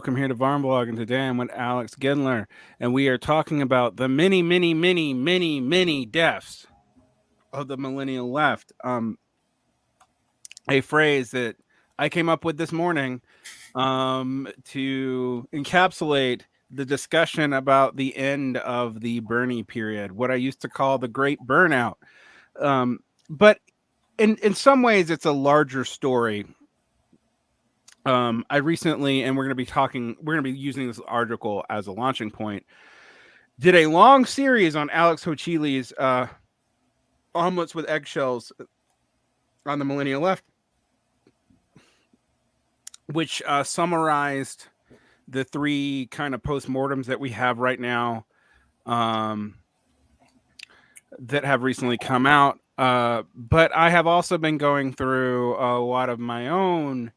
welcome here to Varn Blog, and today I'm with Alex Gendler, and we are talking about the many deaths of the millennial left. A phrase that I came up with this morning to encapsulate the discussion about the end of the Bernie period, what I used to call the Great Burnout. But in some ways, it's a larger story. I recently, and we're going to be using this article as a launching point, did a long series on Alex Hochuli's omelets with eggshells on the millennial left, which summarized the three kind of postmortems that we have right now that have recently come out. But I have also been going through a lot of my own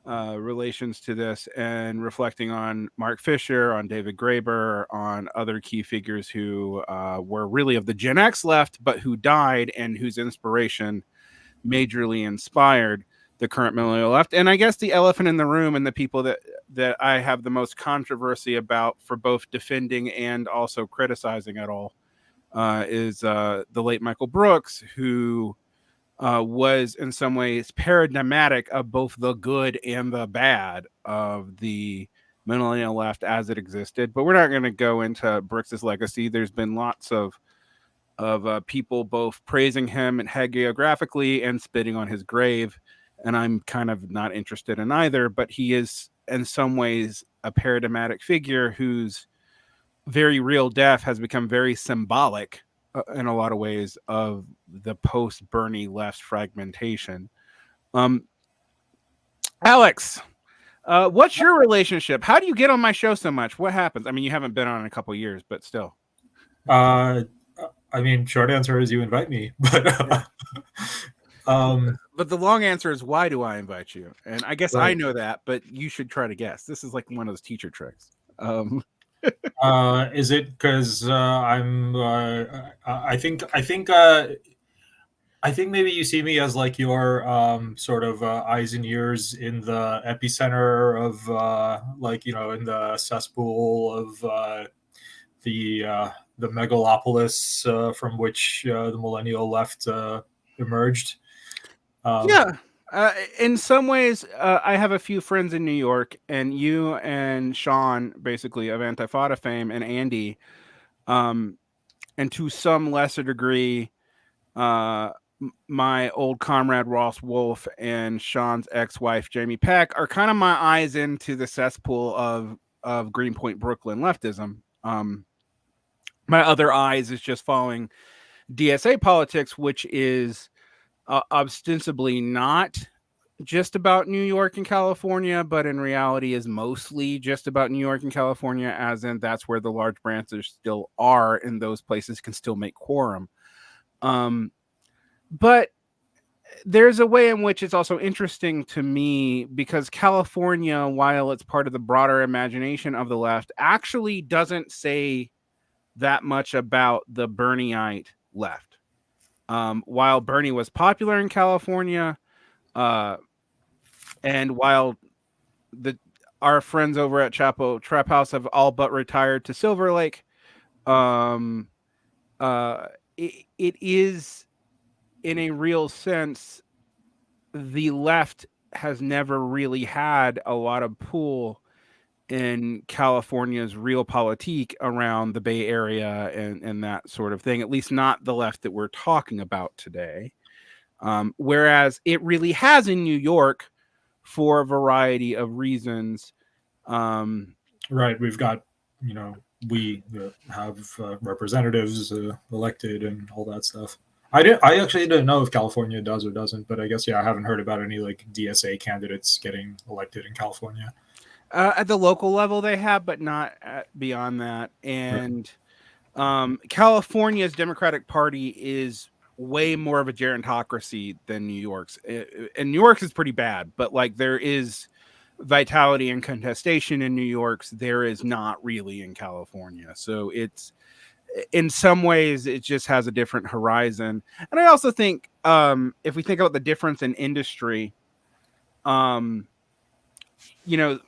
relations to this and reflecting on Mark Fisher, on David Graeber, on other key figures who were really of the Gen X left, but who died and whose inspiration majorly inspired the current millennial left. And I guess the elephant in the room and the people that I have the most controversy about for both defending and also criticizing at all is the late Michael Brooks, who was in some ways paradigmatic of both the good and the bad of the millennial left as it existed. But we're not going to go into Brooks's legacy. There's been lots of people both praising him and hagiographically and spitting on his grave, and I'm kind of not interested in either. But he is in some ways a paradigmatic figure whose very real death has become very symbolic in a lot of ways of the post-Bernie left fragmentation. Alex, what's your relationship? How do you get on my show so much? What happens? I mean, you haven't been on in a couple of years, but still. I mean, short answer is you invite me, but but the long answer is, why do I invite you? And I guess right. I know that, but you should try to guess. This is like one of those teacher tricks. Is it because I'm? I think maybe you see me as like your sort of eyes and ears in the epicenter of like, you know, in the cesspool of the megalopolis from which the millennial left emerged. Yeah. In some ways, I have a few friends in New York, and you and Sean, basically of Antifada fame, and Andy, and to some lesser degree, my old comrade Ross Wolf and Sean's ex-wife Jamie Peck are kind of my eyes into the cesspool of Greenpoint, Brooklyn leftism. My other eyes is just following DSA politics, which is ostensibly not just about New York and California, but in reality is mostly just about New York and California, as in that's where the large branches still are, and those places can still make quorum. But there's a way in which it's also interesting to me because California, while it's part of the broader imagination of the left, actually doesn't say that much about the Bernieite left. While Bernie was popular in California, and while our friends over at Chapo Trap House have all but retired to Silver Lake, it is, in a real sense, the left has never really had a lot of pull in California's realpolitik around the Bay Area and that sort of thing, at least not the left that we're talking about today. Whereas it really has in New York for a variety of reasons. Right. We've got, you know, we have representatives elected and all that stuff. I actually didn't know if California does or doesn't, but I guess, yeah, I haven't heard about any like DSA candidates getting elected in California. At the local level they have, but not beyond that. And California's Democratic Party is way more of a gerontocracy than New York's. And New York's is pretty bad, but like there is vitality and contestation in New York's. There is not really in California. So it's, in some ways, it just has a different horizon. And I also think if we think about the difference in industry, you know,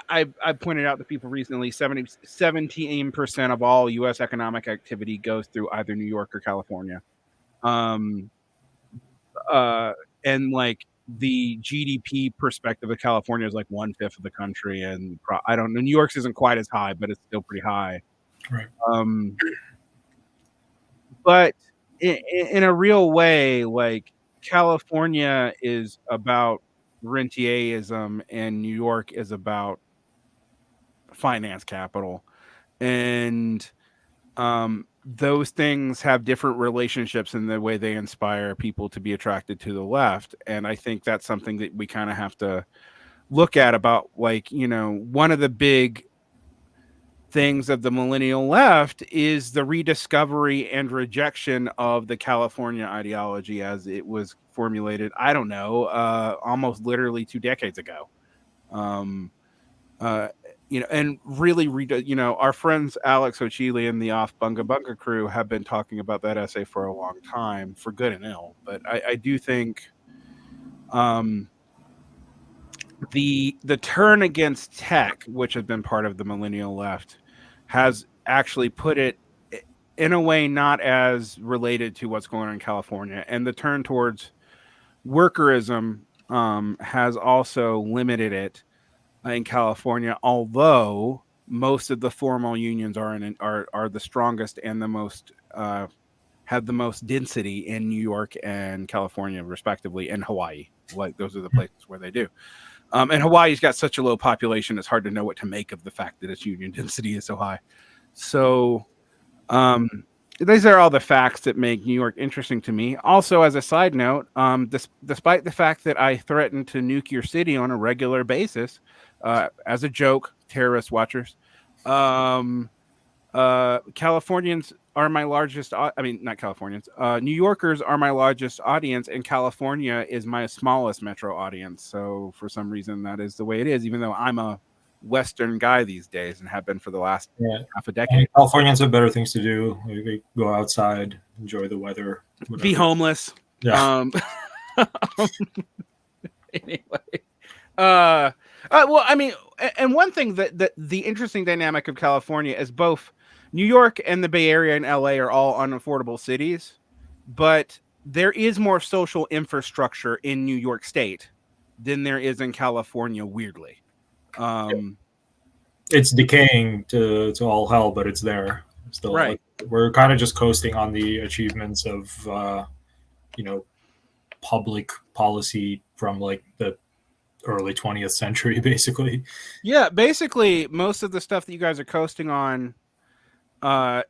I pointed out to people recently, 17% of all U.S. economic activity goes through either New York or California. Um, and like the GDP perspective of California is like 1/5 of the country, and I don't know, New York's isn't quite as high, but it's still pretty high. Right. But in a real way, like California is about rentierism, and New York is about finance capital, and those things have different relationships in the way they inspire people to be attracted to the left. And I think that's something that we kind of have to look at about, like, you know, one of the big things of the millennial left is the rediscovery and rejection of the California ideology as it was formulated, I don't know, almost literally 2 decades ago. You know, and really, you know, our friends Alex Hochuli and the Off Bunga Bunga crew have been talking about that essay for a long time, for good and ill. But I do think the turn against tech, which has been part of the millennial left, has actually put it in a way not as related to what's going on in California, and the turn towards workerism has also limited it in California, although most of the formal unions are the strongest and the most have the most density in New York and California, respectively, and Hawaii. Like, those are the places where they do. And Hawaii's got such a low population; it's hard to know what to make of the fact that its union density is so high. So, these are all the facts that make New York interesting to me. Also, as a side note, despite the fact that I threaten to nuke your city on a regular basis, as a joke, terrorist watchers, Californians are my largest. I mean, not Californians. New Yorkers are my largest audience, and California is my smallest metro audience. So, for some reason, that is the way it is. Even though I'm a Western guy these days and have been for the last half a decade. And Californians have better things to do. They go outside, enjoy the weather, whatever. Be homeless. Yeah. Anyway, well, I mean, and one thing that the interesting dynamic of California is both New York and the Bay Area and LA are all unaffordable cities, but there is more social infrastructure in New York State than there is in California, weirdly. It's decaying to all hell, but it's there still. Right. Like, we're kind of just coasting on the achievements of you know, public policy from like the early 20th century, basically. Yeah, basically most of the stuff that you guys are coasting on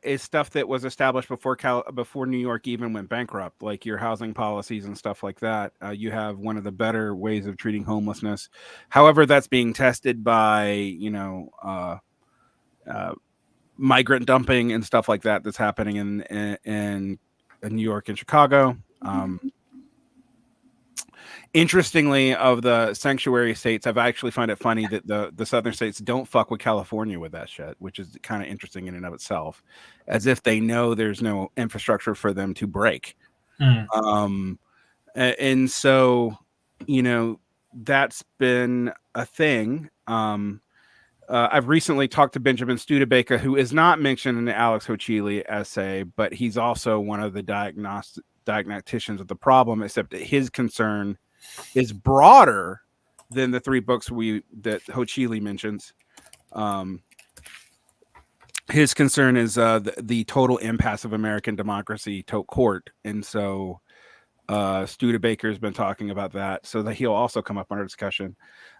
is stuff that was established before New York even went bankrupt, like your housing policies and stuff like that. You have one of the better ways of treating homelessness. However, that's being tested by, you know, migrant dumping and stuff like that that's happening in New York and Chicago. Interestingly, of the sanctuary states, I've actually find it funny that the southern states don't fuck with California with that shit, which is kind of interesting in and of itself, as if they know there's no infrastructure for them to break. And so, you know, that's been a thing. I've recently talked to Benjamin Studebaker, who is not mentioned in the Alex Hochuli essay, but he's also one of the diagnosticians of the problem, except that his concern is broader than the 3 books that Hochuli mentions. His concern is the total impasse of American democracy to court, and so Studebaker's been talking about that, so that he'll also come up under discussion.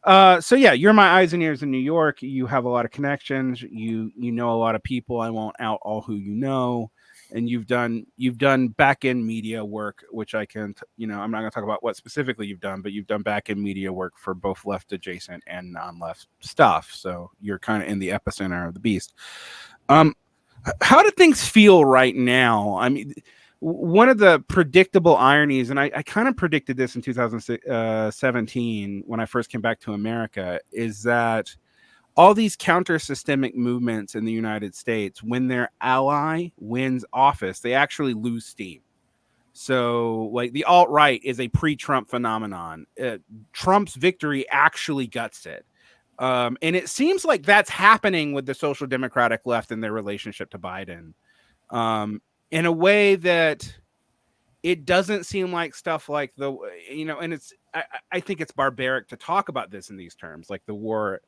So yeah, you're my eyes and ears in New York. You have a lot of connections. You know a lot of people. I won't out all who you know. And you've done back end media work, which I can, you know, I'm not going to talk about what specifically you've done, but you've done back end media work for both left adjacent and non-left stuff. So you're kind of in the epicenter of the beast. How do things feel right now? I mean, one of the predictable ironies, and I kind of predicted this in 2017 when I first came back to America, is that all these counter-systemic movements in the United States, when their ally wins office, they actually lose steam. So, like, the alt-right is a pre-Trump phenomenon. Trump's victory actually guts it. And it seems like that's happening with the social democratic left and their relationship to Biden, in a way that it doesn't seem like stuff like and I think it's barbaric to talk about this in these terms, like the war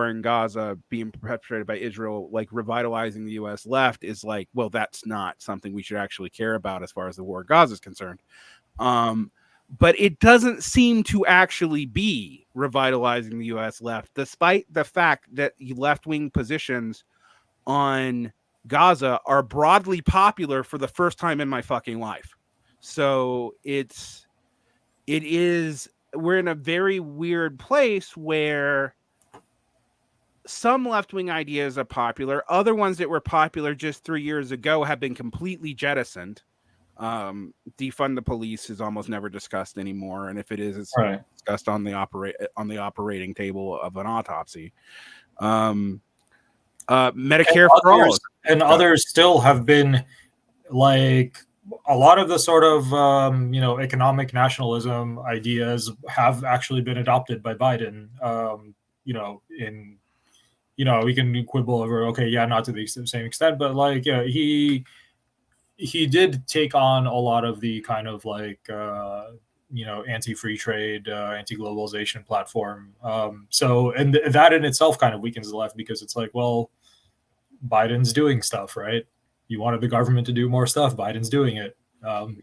in Gaza being perpetrated by Israel, like revitalizing the US left is like, well, that's not something we should actually care about as far as the war in Gaza is concerned. But it doesn't seem to actually be revitalizing the US left, despite the fact that left-wing positions on Gaza are broadly popular for the first time in my fucking life. So we're in a very weird place where some left-wing ideas are popular. Other ones that were popular just 3 years ago have been completely jettisoned. Defund the police is almost never discussed anymore, and if it is, it's discussed on the operating table of an autopsy. Medicare for all, and others still have been like a lot of the sort of economic nationalism ideas have actually been adopted by Biden. We can quibble over not to the same extent, but like he did take on a lot of the kind of like anti-free trade, anti-globalization platform. And that in itself kind of weakens the left, because it's like, well, Biden's doing stuff, right? You wanted the government to do more stuff. Biden's doing it. And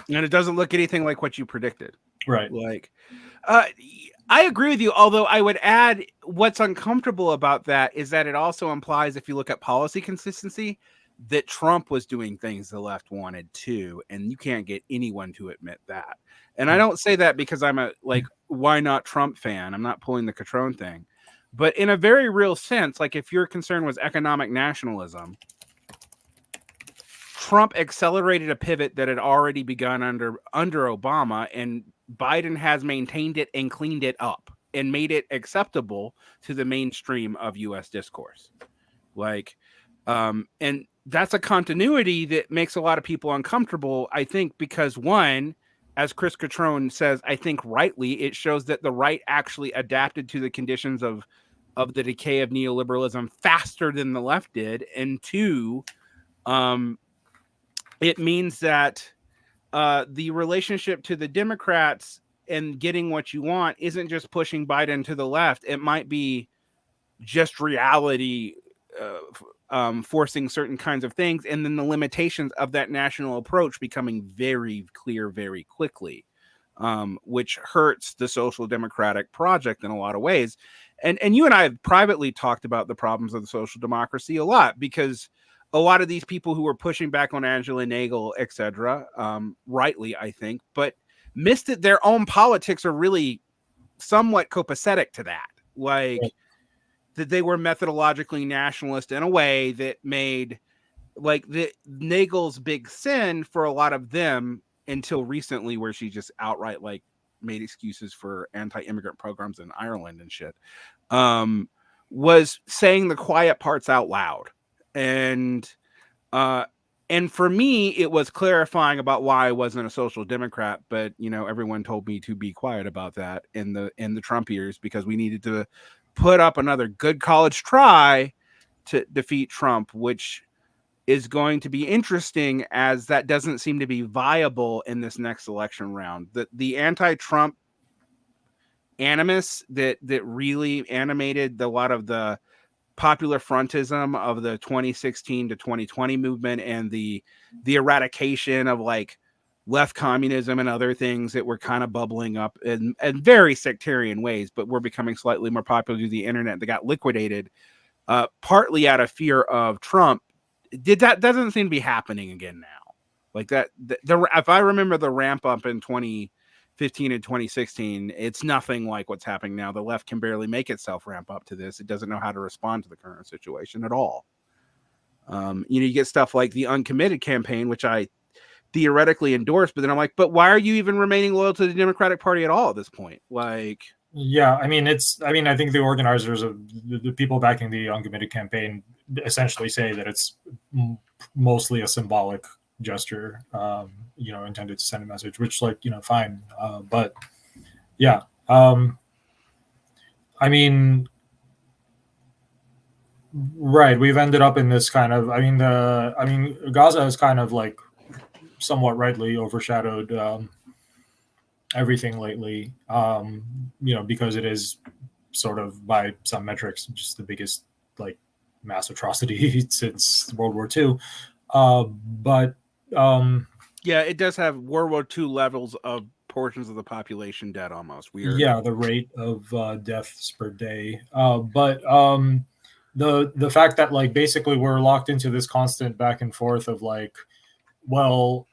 it doesn't look anything like what you predicted. Right. Like, I agree with you. Although I would add, what's uncomfortable about that is that it also implies, if you look at policy consistency, that Trump was doing things the left wanted too. And you can't get anyone to admit that. And I don't say that because I'm a why not Trump fan. I'm not pulling the Catrone thing. But in a very real sense, like if your concern was economic nationalism, Trump accelerated a pivot that had already begun under Obama, and Biden has maintained it and cleaned it up and made it acceptable to the mainstream of U.S. discourse. And that's a continuity that makes a lot of people uncomfortable, I think, because one, as Chris Catrone says, I think rightly, it shows that the right actually adapted to the conditions of the decay of neoliberalism faster than the left did. And two, it means that the relationship to the Democrats and getting what you want isn't just pushing Biden to the left. It might be just reality forcing certain kinds of things, and then the limitations of that national approach becoming very clear very quickly, which hurts the social democratic project in a lot of ways. And you and I have privately talked about the problems of the social democracy a lot, because a lot of these people who were pushing back on Angela Nagel, etc., rightly, I think, but missed that their own politics are really somewhat copacetic to that. That they were methodologically nationalist in a way that made the Nagel's big sin for a lot of them, until recently, where she just outright made excuses for anti-immigrant programs in Ireland and shit, was saying the quiet parts out loud. And for me, it was clarifying about why I wasn't a social democrat, but everyone told me to be quiet about that in the Trump years, because we needed to put up another good college try to defeat Trump, which is going to be interesting, as that doesn't seem to be viable in this next election round. The anti-Trump animus that really animated a lot of the popular frontism of the 2016 to 2020 movement, and the eradication of left communism and other things that were kind of bubbling up in very sectarian ways, but were becoming slightly more popular through the internet, that got liquidated partly out of fear of Trump. That doesn't seem to be happening again now. If I remember the ramp up in 2015 and 2016, it's nothing like what's happening now. The left can barely make itself ramp up to this. It doesn't know how to respond to the current situation at all. You get stuff like the Uncommitted campaign, which I theoretically endorse, but then I'm like, but why are you even remaining loyal to the Democratic Party at all at this point? I think the organizers of the people backing the Uncommitted campaign essentially say that it's mostly a symbolic gesture, intended to send a message, which fine. But yeah. I mean, right, we've ended up in this kind of, Gaza is kind of like somewhat rightly overshadowed everything lately, because it is sort of, by some metrics, just the biggest like mass atrocity since World War II. But yeah, it does have World War II levels of portions of the population dead almost. Weird. Yeah, the rate of deaths per day. But the fact that like basically we're locked into this constant back and forth of like, well,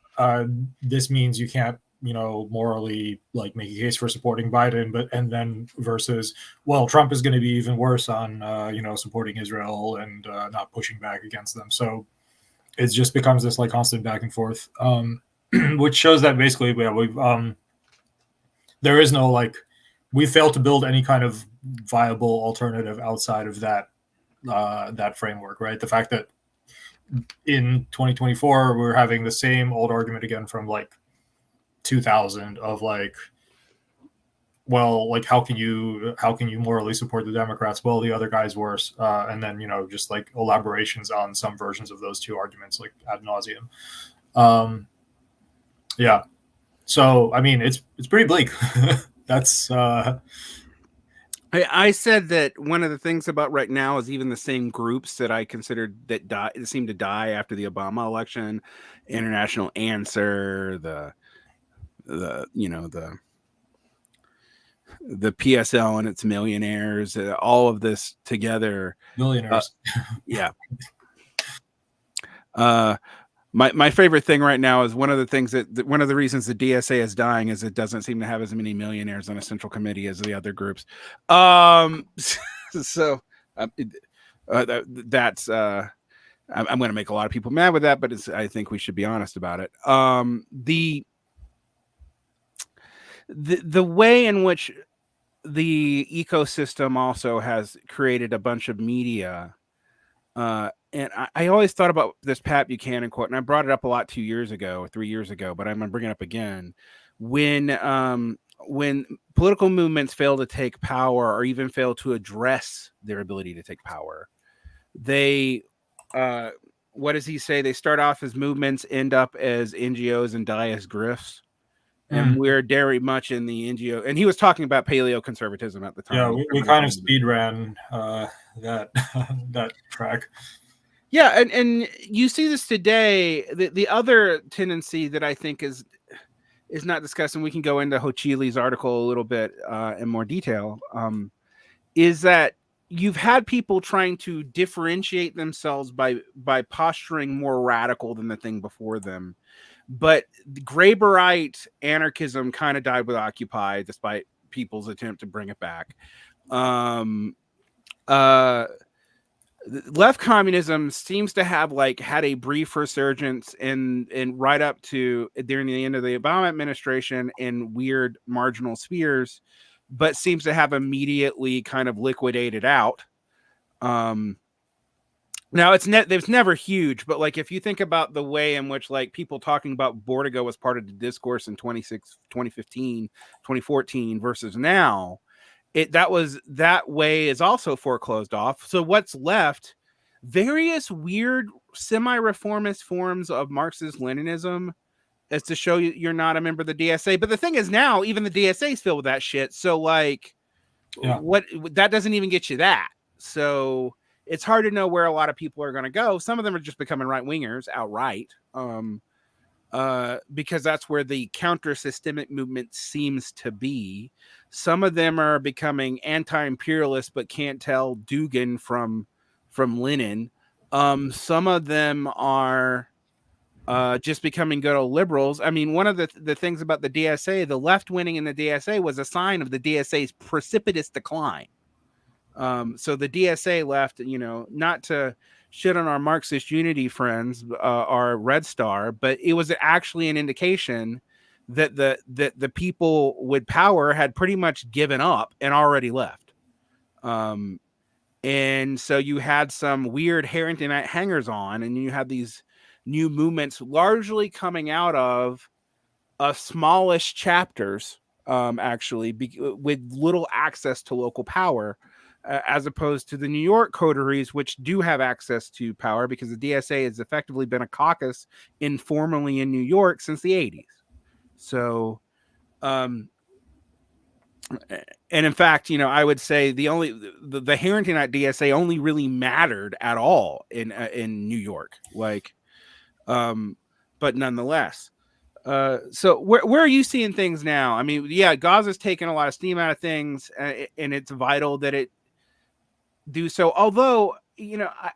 this means you can't, morally like make a case for supporting Biden, and then versus, well, Trump is going to be even worse on, supporting Israel and not pushing back against them. So it just becomes this like constant back and forth, which shows that basically, we've there is no like, we failed to build any kind of viable alternative outside of that framework, right? The fact that in 2024 we're having the same old argument again from like 2000 of like, well, like how can you morally support the Democrats? Well, the other guy's worse, and then just like elaborations on some versions of those two arguments like ad nauseum. Yeah, so I mean it's pretty bleak. That's I said that one of the things about right now is even the same groups that I considered that seem to die after the Obama election, International Answer, the PSL and its millionaires, all of this together. Millionaires. Yeah. My favorite thing right now is one of the reasons the DSA is dying is it doesn't seem to have as many millionaires on a central committee as the other groups. So that's I'm going to make a lot of people mad with that, but I think we should be honest about it. The way in which the ecosystem also has created a bunch of media. And I always thought about this Pat Buchanan quote, and I brought it up a lot 2 years ago or 3 years ago, but I'm going to bring it up again. When political movements fail to take power or even fail to address their ability to take power, they, what does he say? They start off as movements, end up as NGOs, and die as grifts. And we're very much in the NGO. And he was talking about paleoconservatism at the time. Yeah, we kind of speed ran that that track. Yeah, and you see this today. The other tendency that I think is not discussed, and we can go into Hochuli's article a little bit in more detail, is that you've had people trying to differentiate themselves by posturing more radical than the thing before them. But the Graeberite anarchism kind of died with Occupy, despite people's attempt to bring it back. Left communism seems to have had a brief resurgence in right up to during the end of the Obama administration in weird marginal spheres, but seems to have immediately kind of liquidated out. Now it's never huge, but if you think about the way in which people talking about Bordigo was part of the discourse in 2015, 2014 versus now, that way is also foreclosed off. So what's left? Various weird semi-reformist forms of Marxist-Leninism as to show you're not a member of the DSA. But the thing is now even the DSA is filled with that shit. So what that doesn't even get you that. So it's hard to know where a lot of people are going to go. Some of them are just becoming right-wingers outright, because that's where the counter-systemic movement seems to be. Some of them are becoming anti-imperialist but can't tell Dubin from Lenin. Some of them are just becoming good old liberals. I mean, one of the things about the DSA, the left winning in the DSA was a sign of the DSA's precipitous decline. So the DSA left, not to shit on our Marxist Unity friends, our Red Star, but it was actually an indication that the people with power had pretty much given up and already left. And so you had some weird Harringtonite hangers on, and you had these new movements largely coming out of smallish chapters actually, with little access to local power, as opposed to the New York coteries, which do have access to power because the DSA has effectively been a caucus informally in New York since the 80s. So, and in fact, I would say the Harrington at DSA only really mattered at all in New York, but nonetheless. So where are you seeing things now? I mean, yeah, Gaza's taken a lot of steam out of things, and it's vital that it do so. Although,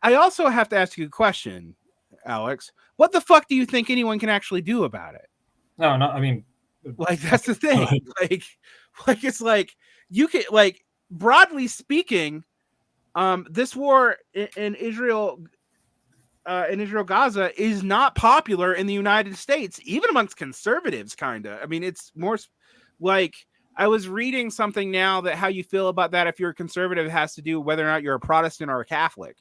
I also have to ask you a question, Alex. What the fuck do you think anyone can actually do about it? No, I mean, that's the thing. It's like you can, broadly speaking, this war in Israel. In Israel, Gaza is not popular in the United States, even amongst conservatives, kind of. I mean, it's more I was reading something now that how you feel about that if you're a conservative has to do with whether or not you're a Protestant or a Catholic,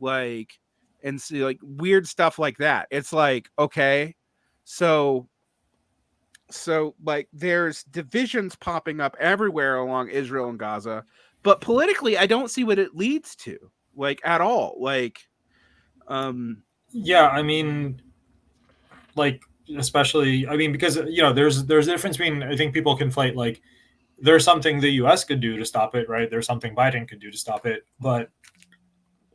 and see weird stuff like that. It's okay, so there's divisions popping up everywhere along Israel and Gaza, but politically, I don't see what it leads to, at all. Yeah, I mean, especially, I mean, because there's a difference between, I think people conflate there's something the U.S. could do to stop it, right? There's something Biden could do to stop it, but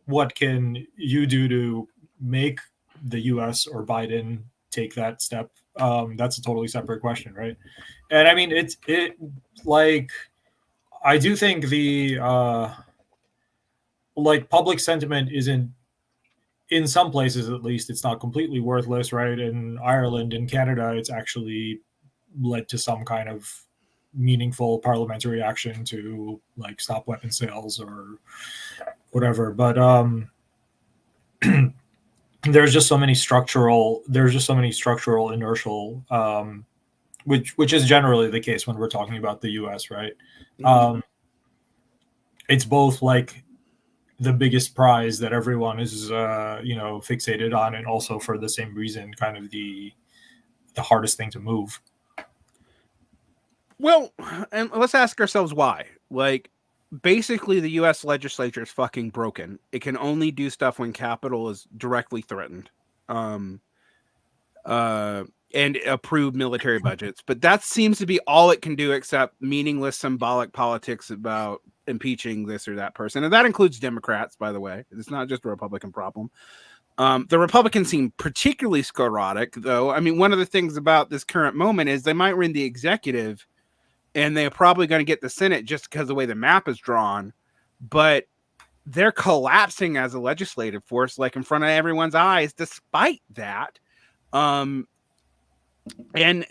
what can you do to make the U.S. or Biden take that step? That's a totally separate question, right? And I mean, I do think the public sentiment isn't, in some places at least, it's not completely worthless, right? In Ireland, in Canada, it's actually led to some kind of meaningful parliamentary action to stop weapon sales or whatever. But there's just so many structural inertial, which is generally the case when we're talking about the U.S., right? Mm-hmm. It's both the biggest prize that everyone is fixated on, and also for the same reason kind of the hardest thing to move. Well, and let's ask ourselves why. Basically the US legislature is fucking broken. It can only do stuff when capital is directly threatened, and approve military budgets, but that seems to be all it can do, except meaningless symbolic politics about impeaching this or that person. And that includes Democrats, by the way. It's not just a Republican problem. The Republicans seem particularly sclerotic, though. I mean, one of the things about this current moment is they might win the executive, and they're probably going to get the Senate just because of the way the map is drawn, but they're collapsing as a legislative force, in front of everyone's eyes, despite that. And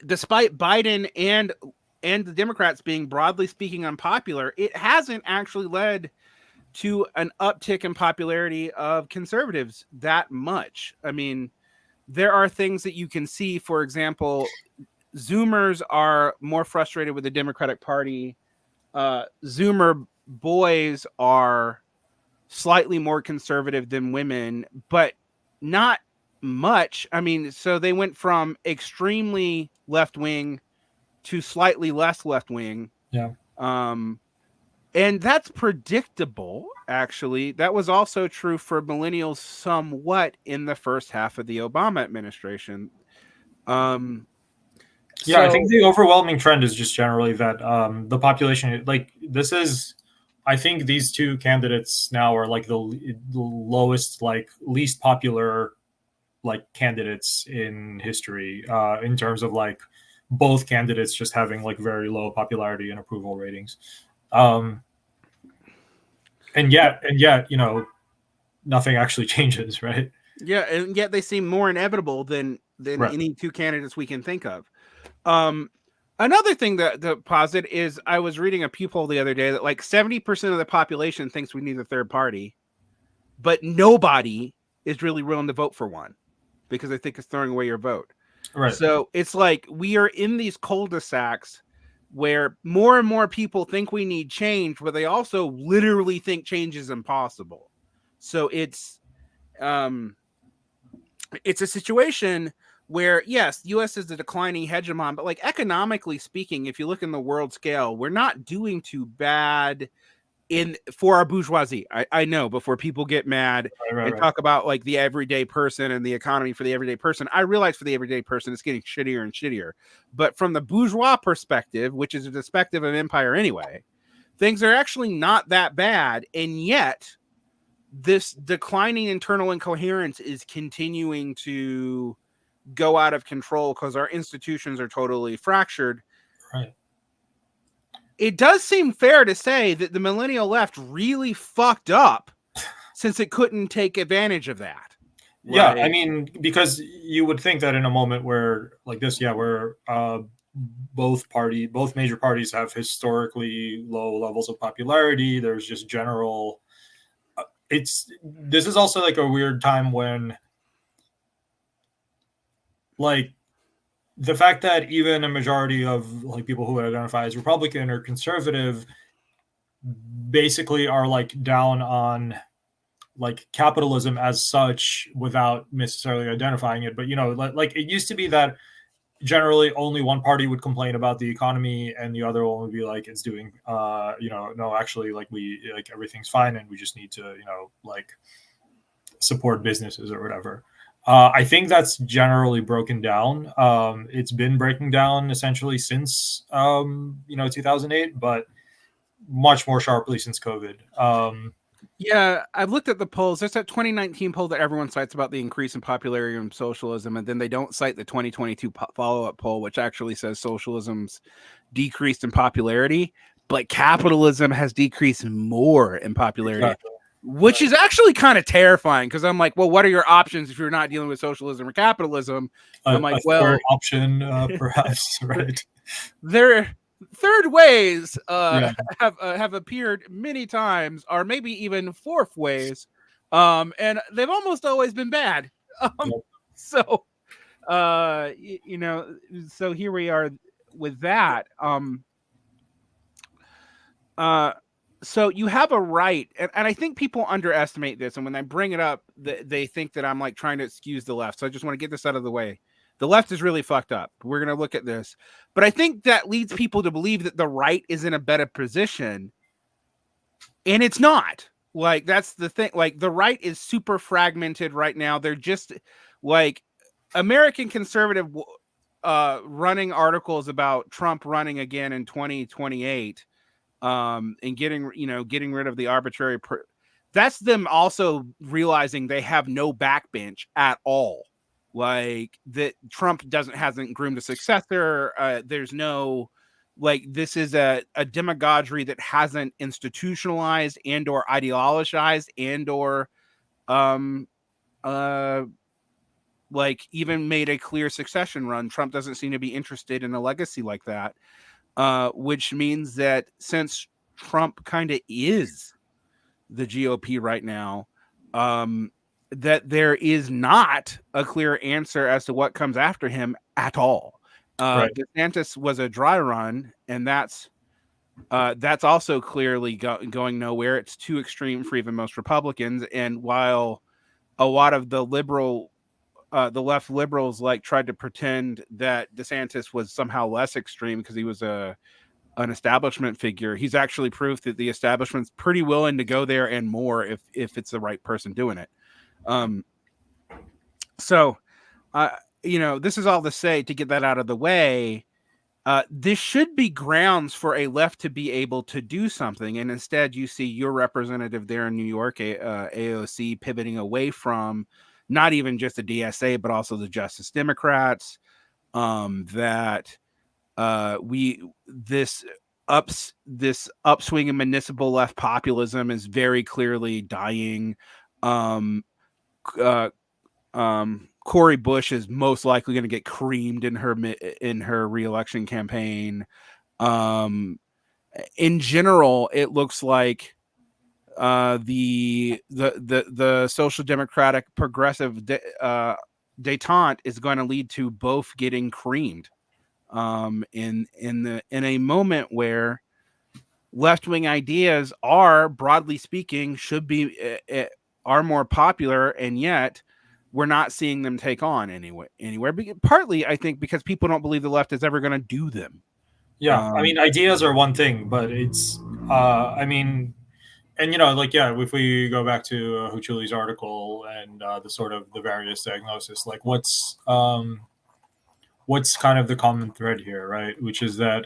despite Biden and the Democrats being broadly speaking unpopular, it hasn't actually led to an uptick in popularity of conservatives that much. I mean, there are things that you can see. For example, Zoomers are more frustrated with the Democratic Party. Zoomer boys are slightly more conservative than women, but not much. I mean, so they went from extremely left-wing to slightly less left-wing. Yeah. And that's predictable, actually. That was also true for millennials somewhat in the first half of the Obama administration. Yeah, I think the overwhelming trend is just generally that the population, I think these two candidates now are the lowest, least popular, candidates in history, in terms of both candidates just having very low popularity and approval ratings. And yet, nothing actually changes, right? Yeah, and yet they seem more inevitable than right. Any two candidates we can think of. Another thing that posit is I was reading a Pew poll the other day that 70% of the population thinks we need a third party, but nobody is really willing to vote for one because they think it's throwing away your vote. Right. So it's we are in these cul-de-sacs where more and more people think we need change, but they also literally think change is impossible. So it's a situation where yes, U.S. is the declining hegemon, but like economically speaking, if you look in the world scale, we're not doing too bad for our bourgeoisie. I know, before people get mad and talk about like the everyday person and the economy for the everyday person, I realize for the everyday person it's getting shittier and shittier. But from the bourgeois perspective, which is a perspective of empire anyway, things are actually not that bad. And yet this declining internal incoherence is continuing to go out of control because our institutions are totally fractured. Right. It does seem fair to say that the millennial left really fucked up since it couldn't take advantage of that. Yeah, I mean, because you would think that in a moment where like this, where both major parties have historically low levels of popularity, there's just general this is also like a weird time when like the fact that even a majority of like people who identify as Republican or conservative basically are like down on like capitalism as such without necessarily identifying it. But like it used to be that generally only one party would complain about the economy and the other one would be like it's doing no, actually, like we like everything's fine and we just need to like support businesses or whatever. I think that's generally broken down. It's been breaking down essentially since 2008, but much more sharply since COVID. Yeah, I've looked at the polls. There's that 2019 poll that everyone cites about the increase in popularity of socialism, and then they don't cite the 2022 follow-up poll, which actually says socialism's decreased in popularity, but capitalism has decreased more in popularity, exactly. Which is actually kind of terrifying because I'm like, well, what are your options if you're not dealing with socialism or capitalism? I'm like, third option, perhaps, right? Third ways have appeared many times, or maybe even fourth ways, and they've almost always been bad. So, so here we are with that. So you have a right, and I think people underestimate this, and when I bring it up, they think that I'm like trying to excuse the left. So I just want to get this out of the way. The left is really fucked up. We're going to look at this. But I think that leads people to believe that the right is in a better position. And it's not. Like, that's the thing. Like, the right is super fragmented right now. They're just, like, American conservative running articles about Trump running again in 2028 and getting rid of the arbitrary... that's them also realizing they have no backbench at all. Like that Trump hasn't groomed a successor. There's no, like, this is a demagoguery that hasn't institutionalized and or ideologized and or like even made a clear succession run. Trump doesn't seem to be interested in a legacy like that, which means that since Trump kind of is the GOP right now, that there is not a clear answer as to what comes after him at all. Right. DeSantis was a dry run, and that's also clearly going nowhere. It's too extreme for even most Republicans. And while a lot of the left liberals like tried to pretend that DeSantis was somehow less extreme because he was an establishment figure, he's actually proof that the establishment's pretty willing to go there and more if it's the right person doing it. So, this is all to say, to get that out of the way, this should be grounds for a left to be able to do something. And instead you see your representative there in New York, AOC, pivoting away from not even just the DSA, but also the Justice Democrats, this upswing in municipal left populism is very clearly dying. Cori Bush is most likely going to get creamed in her re-election campaign. In general, it looks like the social democratic progressive detente is going to lead to both getting creamed in a moment where left-wing ideas are, broadly speaking, should be are more popular, and yet we're not seeing them take on anywhere. Partly, I think, because people don't believe the left is ever going to do them. Yeah, I mean, ideas are one thing, but it's, I mean, and like, yeah, if we go back to Hochuli's article and the sort of the various diagnosis, like what's kind of the common thread here, right? Which is that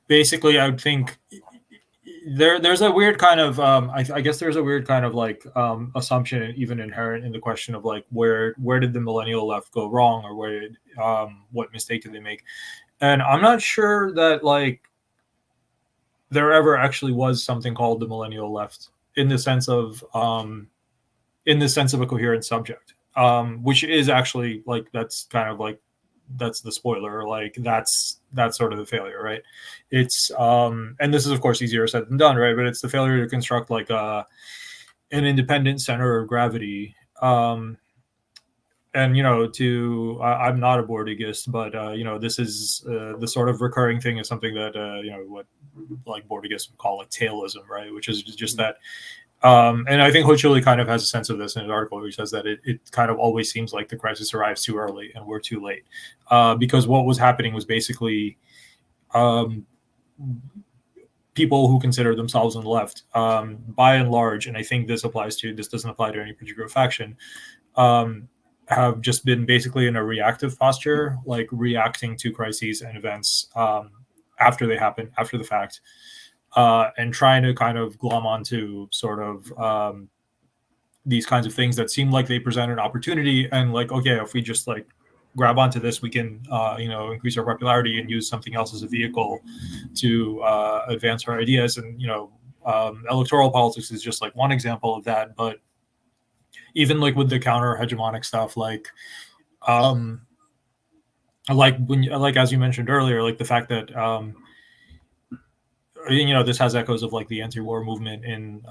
basically, I would think there's a weird kind of I guess there's a weird kind of like assumption even inherent in the question of like where did the millennial left go wrong, or where did what mistake did they make? And I'm not sure that like there ever actually was something called the millennial left in the sense of a coherent subject, which is actually like that's kind of like that's the spoiler, like that's sort of the failure, right? It's and this is of course easier said than done, right? But it's the failure to construct like an independent center of gravity. And I'm not a Bordigist, but this is the sort of recurring thing is something that what like Bordigists would call like tailism, right? Which is just that. And I think Hochuli kind of has a sense of this in his article, where he says that it kind of always seems like the crisis arrives too early and we're too late, because what was happening was basically people who consider themselves on the left, by and large, and I think this doesn't apply to any particular faction, have just been basically in a reactive posture, like reacting to crises and events after they happen, after the fact. And trying to kind of glom onto sort of these kinds of things that seem like they present an opportunity, and like, okay, if we just like grab onto this, we can increase our popularity and use something else as a vehicle to advance our ideas. And electoral politics is just like one example of that. But even like with the counter hegemonic stuff, like as you mentioned earlier, like the fact that this has echoes of like the anti-war movement in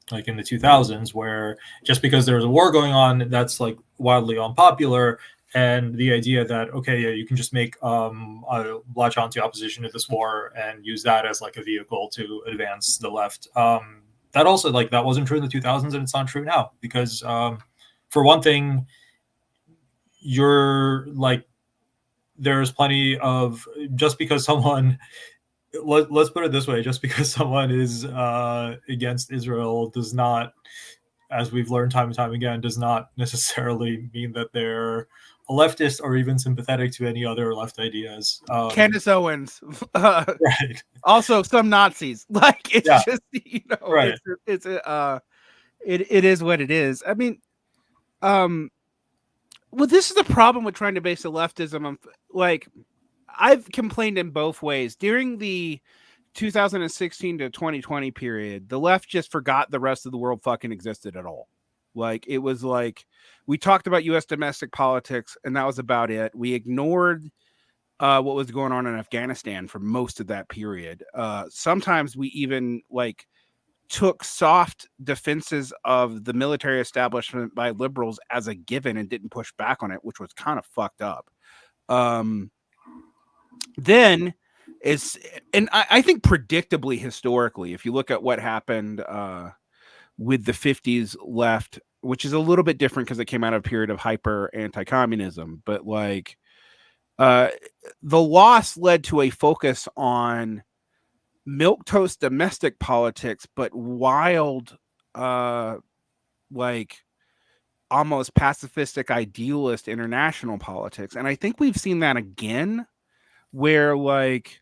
like in the 2000s, where just because there's a war going on that's like wildly unpopular, and the idea that okay, yeah, you can just latch onto opposition to this war and use that as like a vehicle to advance the left. That also like that wasn't true in the 2000s, and it's not true now, because for one thing, you're like there's plenty of, just because someone let's put it this way, just because someone is against Israel does not, as we've learned time and time again, does not necessarily mean that they're a leftist or even sympathetic to any other left ideas. Candace Owens, right? Also some Nazis. Like it's just right. It is what it is. I mean, well, this is the problem with trying to base a leftism on, like, I've complained in both ways. During the 2016 to 2020 period, the left just forgot the rest of the world fucking existed at all. Like, it was like we talked about U.S. domestic politics, and that was about it. We ignored what was going on in Afghanistan for most of that period. Sometimes we even like took soft defenses of the military establishment by liberals as a given and didn't push back on it, which was kind of fucked up. Then is, and I think predictably historically, if you look at what happened with the 50s left, which is a little bit different because it came out of a period of hyper anti-communism, but like the loss led to a focus on milquetoast domestic politics, but wild like almost pacifistic idealist international politics. And I think we've seen that again, where like,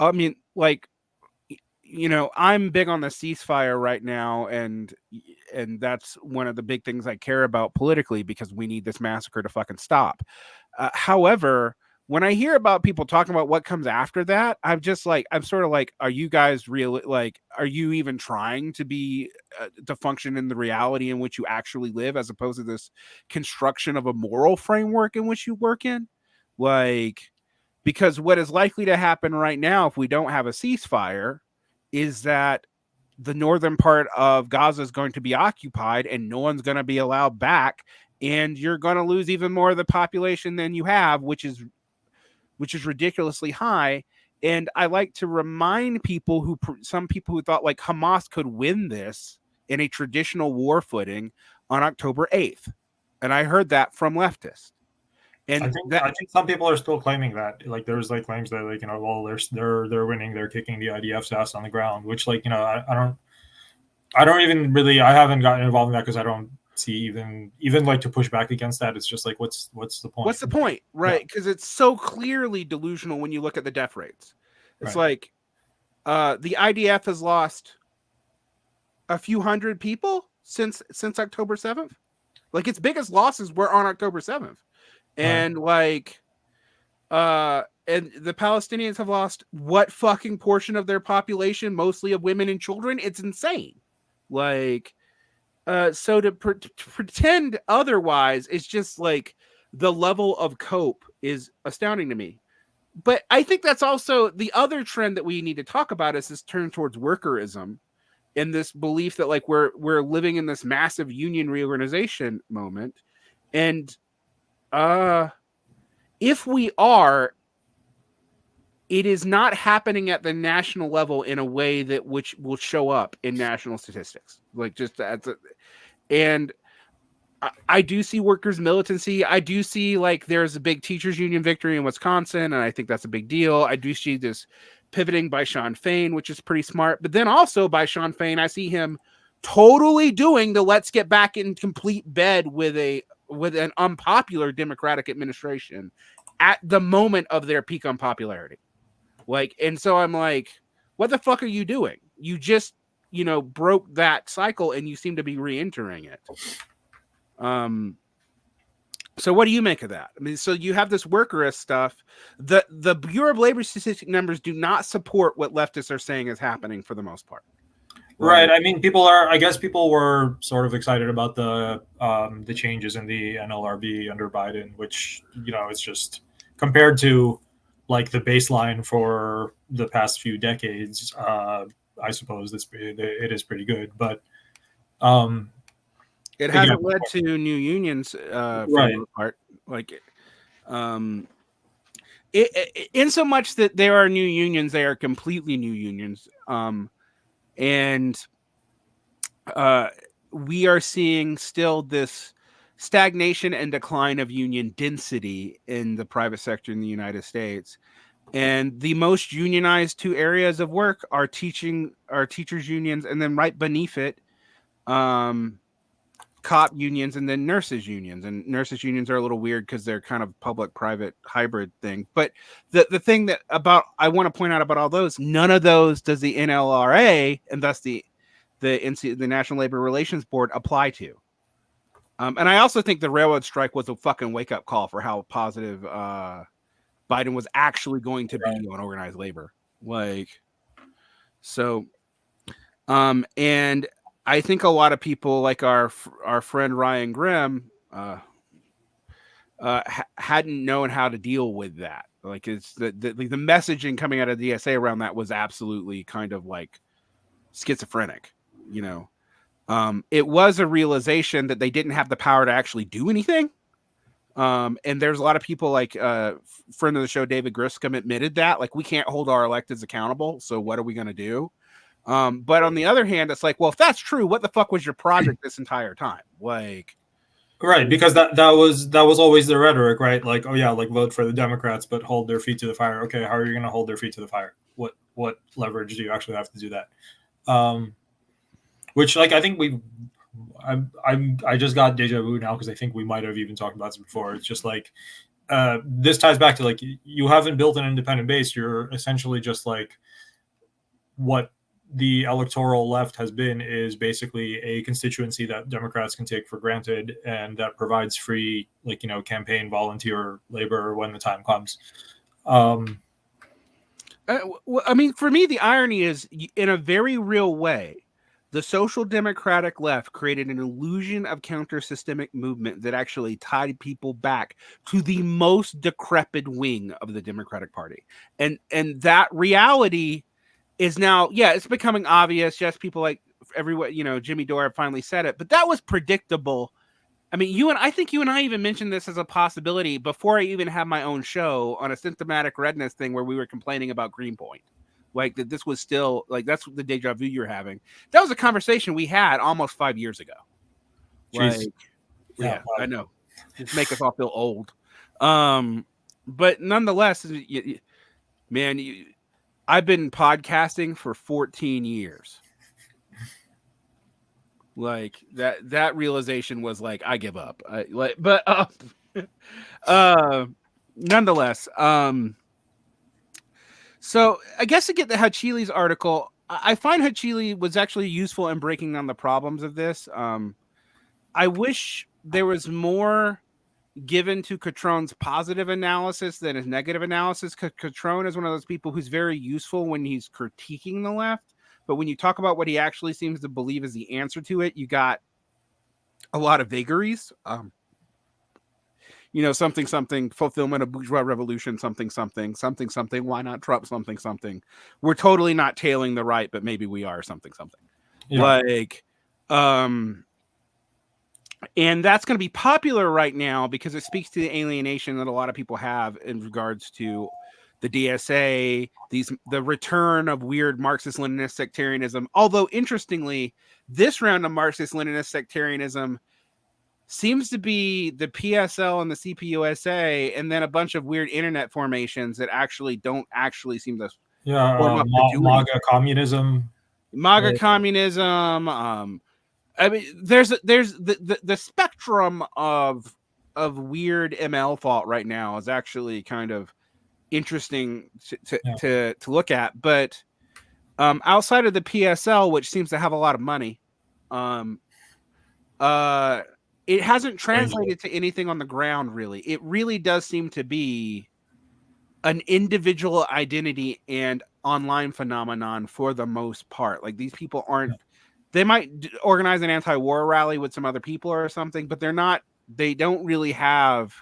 I mean, like, I'm big on the ceasefire right now, and that's one of the big things I care about politically, because we need this massacre to fucking stop. However, when I hear about people talking about what comes after that, I'm sort of like, are you guys really, like, are you even trying to be to function in the reality in which you actually live, as opposed to this construction of a moral framework in which you work in? Like, because what is likely to happen right now, if we don't have a ceasefire, is that the northern part of Gaza is going to be occupied and no one's going to be allowed back, and you're going to lose even more of the population than you have, which is ridiculously high. And I like to remind people some people who thought like Hamas could win this in a traditional war footing on October 8th. And I heard that from leftists. And I think some people are still claiming that. Like, there's like claims that, like, well, they're winning, they're kicking the IDF's ass on the ground, which, like, I don't even really, I haven't gotten involved in that because I don't see even like to push back against that. It's just like, what's the point? What's the point, right? Because it's so clearly delusional when you look at the death rates. It's like the IDF has lost a few hundred people since October 7th. Like, its biggest losses were on October 7th. And like, and the Palestinians have lost what fucking portion of their population, mostly of women and children? It's insane. Like, so to pretend otherwise is just like, the level of cope is astounding to me. But I think that's also the other trend that we need to talk about is this turn towards workerism, and this belief that like we're living in this massive union reorganization moment. And if we are, it is not happening at the national level in a way that which will show up in national statistics. Like, just and I do see workers' militancy. I do see like there's a big teachers union victory in Wisconsin, and I think that's a big deal. I do see this pivoting by Sean Fain, which is pretty smart. But then also by Sean Fain, I see him totally doing the let's get back in complete bed with an unpopular Democratic administration at the moment of their peak unpopularity. Like, and so I'm like, what the fuck are you doing? You just, broke that cycle and you seem to be re-entering it. So what do you make of that? I mean, so you have this workerist stuff. The Bureau of Labor statistic numbers do not support what leftists are saying is happening for the most part. Right. I mean, I guess people were sort of excited about the changes in the NLRB under Biden, which, it's just compared to like the baseline for the past few decades. I suppose it is pretty good, but it hasn't led to new unions for the most part. Like, in so much that there are new unions, they are completely new unions. And we are seeing still this stagnation and decline of union density in the private sector in the United States. And the most unionized two areas of work are teachers unions, and then right beneath it, cop unions, and then nurses unions. And nurses unions are a little weird because they're kind of public-private hybrid thing. But the thing that I want to point out about all those, none of those does the NLRA, and thus the National Labor Relations Board, apply to. And I also think the railroad strike was a fucking wake-up call for how positive Biden was actually going to be on organized labor. Like, so, and I think a lot of people, like our friend Ryan Grimm, hadn't known how to deal with that. Like, it's the messaging coming out of DSA around that was absolutely kind of like schizophrenic, It was a realization that they didn't have the power to actually do anything. And there's a lot of people, like friend of the show, David Griscom, admitted that, like, we can't hold our electeds accountable. So what are we going to do? But on the other hand, it's like, well, if that's true, what the fuck was your project this entire time? Like, right, because that was always the rhetoric, right? Like, oh yeah, like vote for the Democrats, but hold their feet to the fire. Okay, how are you going to hold their feet to the fire? What leverage do you actually have to do that? Which, like, I think I just got deja vu now because I think we might have even talked about this before. It's just like this ties back to, like, you haven't built an independent base. You're essentially just like what the electoral left has been is basically a constituency that Democrats can take for granted and that provides free, like, campaign volunteer labor when the time comes. I mean, for me, the irony is, in a very real way, the social democratic left created an illusion of counter-systemic movement that actually tied people back to the most decrepit wing of the Democratic Party. And that reality is now, it's becoming obvious. Yes, people like everyone, Jimmy Dore finally said it, but that was predictable. I mean, I think you and I even mentioned this as a possibility before I even had my own show on a symptomatic redness thing where we were complaining about Greenpoint. like that this was still like that's the deja vu you're having. That was a conversation we had almost 5 years ago. Jeez. Like, Yeah, wow. I know, just make us all feel old. But nonetheless, man, I've been podcasting for 14 years. Like that realization was like, I give up. Nonetheless, so I guess to get the Hochuli's article, I find Hochuli was actually useful in breaking down the problems of this. I wish there was more given to Catrone's positive analysis than his negative analysis. Catrone is one of those people who's very useful when he's critiquing the left. But when you talk about what he actually seems to believe is the answer to it, you got a lot of vagaries. Something, fulfillment of bourgeois revolution, something. Why not Trump, something. We're totally not tailing the right, but maybe we are, something. Yeah. And that's going to be popular right now because it speaks to the alienation that a lot of people have in regards to the DSA, the return of weird Marxist-Leninist sectarianism. Although, interestingly, this round of Marxist-Leninist sectarianism seems to be the PSL and the CPUSA, and then a bunch of weird internet formations that actually don't actually seem to MAGA communism. MAGA communism. I mean, there's the spectrum of weird ML fault right now is actually kind of interesting to look at. But outside of the PSL, which seems to have a lot of money, it hasn't translated to anything on the ground, really. It really does seem to be an individual identity and online phenomenon for the most part. Like, these people aren't, they might organize an anti-war rally with some other people or something, but they don't really have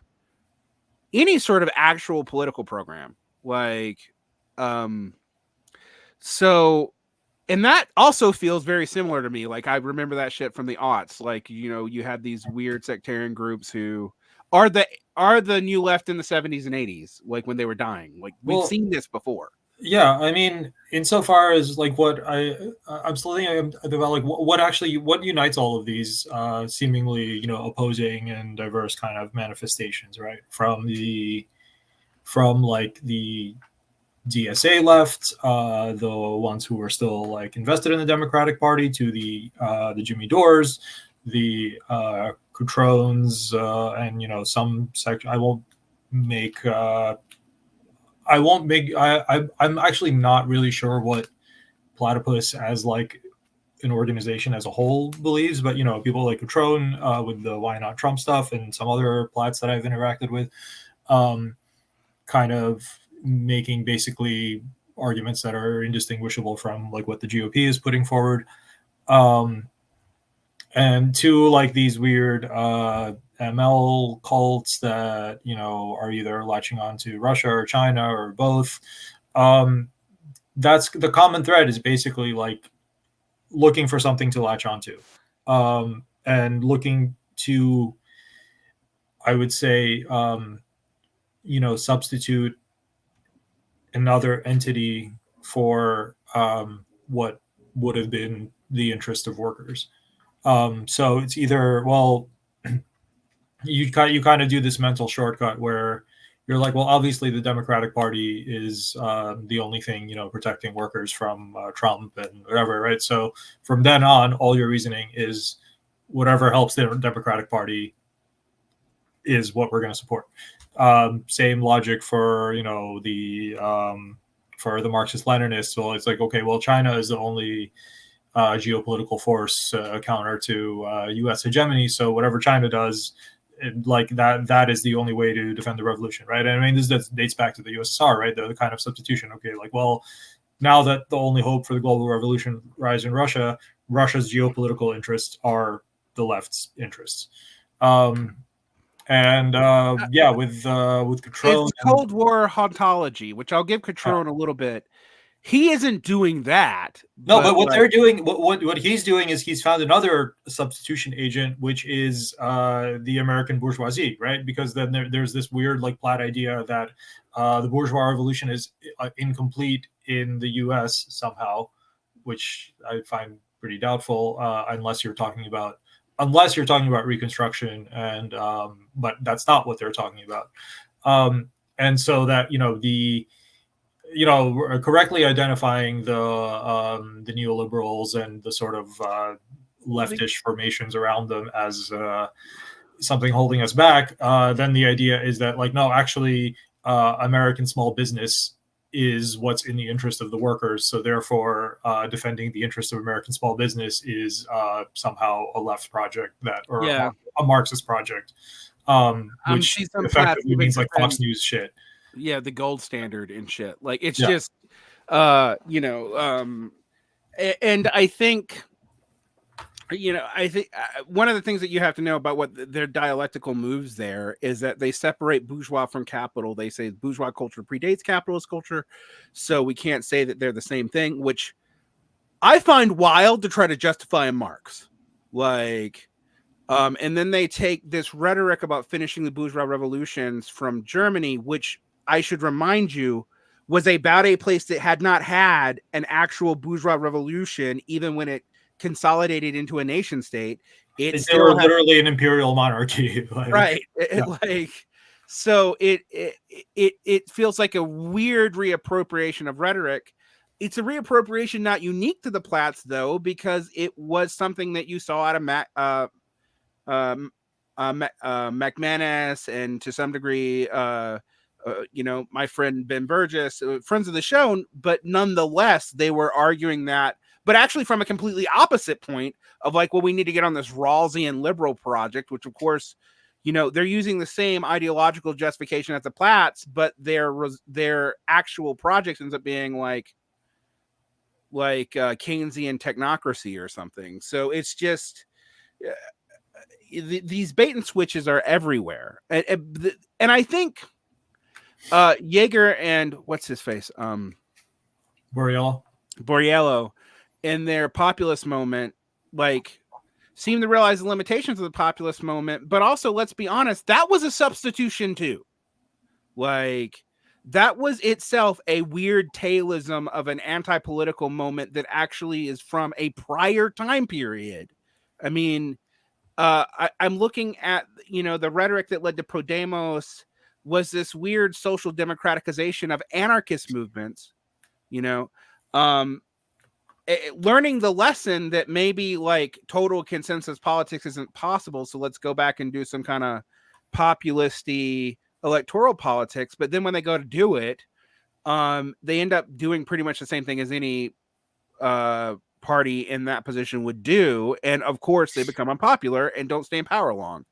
any sort of actual political program. Like, and that also feels very similar to me. Like, I remember that shit from the aughts. Like, you had these weird sectarian groups who are the new left in the 70s and 80s, like when they were dying. Like, we've seen this before. Yeah, I mean, insofar as like what I'm still thinking about, like what unites all of these seemingly opposing and diverse kind of manifestations, right? From the DSA left, the ones who were still like invested in the Democratic Party, to the Jimmy Dores, the Cutrones, and some section. I'm actually not really sure what Platypus as like an organization as a whole believes, but people like Cutrone with the Why Not Trump stuff and some other plats that I've interacted with, kind of making basically arguments that are indistinguishable from like what the GOP is putting forward, and to like these weird ML cults that are either latching on to Russia or China or both. That's the common thread, is basically like looking for something to latch onto, and looking to, I would say, substitute another entity for what would have been the interest of workers. So it's either, well, you kind of do this mental shortcut where you're like, well, obviously the Democratic Party is the only thing protecting workers from Trump and whatever, right? So from then on, all your reasoning is whatever helps the Democratic Party is what we're going to support. Same logic for the Marxist-Leninists. Well, it's like, okay, well, China is the only geopolitical force counter to U.S. hegemony. So whatever China does, that is the only way to defend the revolution, right? And I mean, this dates back to the USSR, right? The kind of substitution. Okay, like, well, now that the only hope for the global revolution rise in Russia, Russia's geopolitical interests are the left's interests. With Catrone, it's Cold War hauntology, which I'll give Catrone a little bit. he isn't doing that. No, but what they're doing, what he's doing is he's found another substitution agent, which is the American bourgeoisie, right? Because then there's this weird like Platt idea that the bourgeois revolution is incomplete in the U.S. somehow, which I find pretty doubtful, unless you're talking about Reconstruction, and but that's not what they're talking about. And so that correctly identifying the neoliberals and the sort of leftish formations around them as something holding us back, then the idea is that like, no, actually American small business is what's in the interest of the workers. So therefore defending the interest of American small business is somehow a left project or a Marxist project, which effectively means like Fox News shit. Yeah, the gold standard and shit. Like it's just, and I think, one of the things that you have to know about what their dialectical moves there is that they separate bourgeois from capital. They say bourgeois culture predates capitalist culture, so we can't say that they're the same thing, which I find wild to try to justify in Marx. Like, and then they take this rhetoric about finishing the bourgeois revolutions from Germany, which I should remind you was about a place that had not had an actual bourgeois revolution, even when it consolidated into a nation state. They were literally an imperial monarchy, right? So it feels like a weird reappropriation of rhetoric. It's a reappropriation not unique to the Platts, though, because it was something that you saw out of McManus and to some degree my friend Ben Burgess, friends of the show, but nonetheless, they were arguing that, but actually from a completely opposite point of like, well, we need to get on this Rawlsian liberal project, which of course, they're using the same ideological justification as the Platts, but their actual project ends up being like Keynesian technocracy or something. So it's just these bait and switches are everywhere. And I think Jaeger and what's his face? Borriello in their populist moment, like, seem to realize the limitations of the populist moment, but also, let's be honest, that was a substitution too. Like, that was itself a weird tailism of an anti-political moment that actually is from a prior time period. I mean, I'm looking at, the rhetoric that led to Podemos was this weird social democraticization of anarchist movements, learning the lesson that maybe like total consensus politics isn't possible. So let's go back and do some kind of populisty electoral politics. But then when they go to do it, they end up doing pretty much the same thing as any party in that position would do. And of course they become unpopular and don't stay in power long.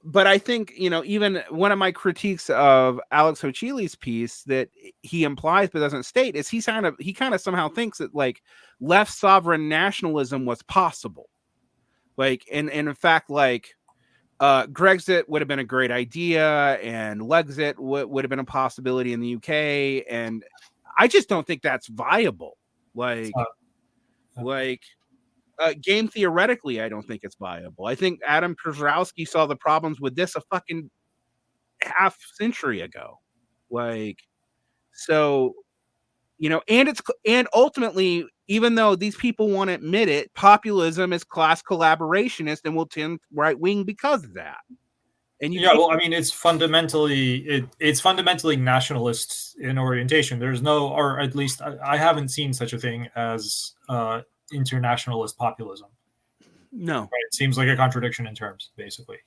But I think, even one of my critiques of Alex Hochuli's piece that he implies but doesn't state is he kind of somehow thinks that like left sovereign nationalism was possible. Like, and in fact, like Grexit would have been a great idea and Lexit would have been a possibility in the UK. And I just don't think that's viable. Game theoretically, I don't think it's viable. I think Adam Krasowski saw the problems with this a fucking half century ago. And ultimately, even though these people want to admit it, populism is class collaborationist and will tend right wing because of that. And it's fundamentally nationalist in orientation. There's no, or at least I haven't seen such a thing as internationalist populism. No, right? It seems like a contradiction in terms, basically.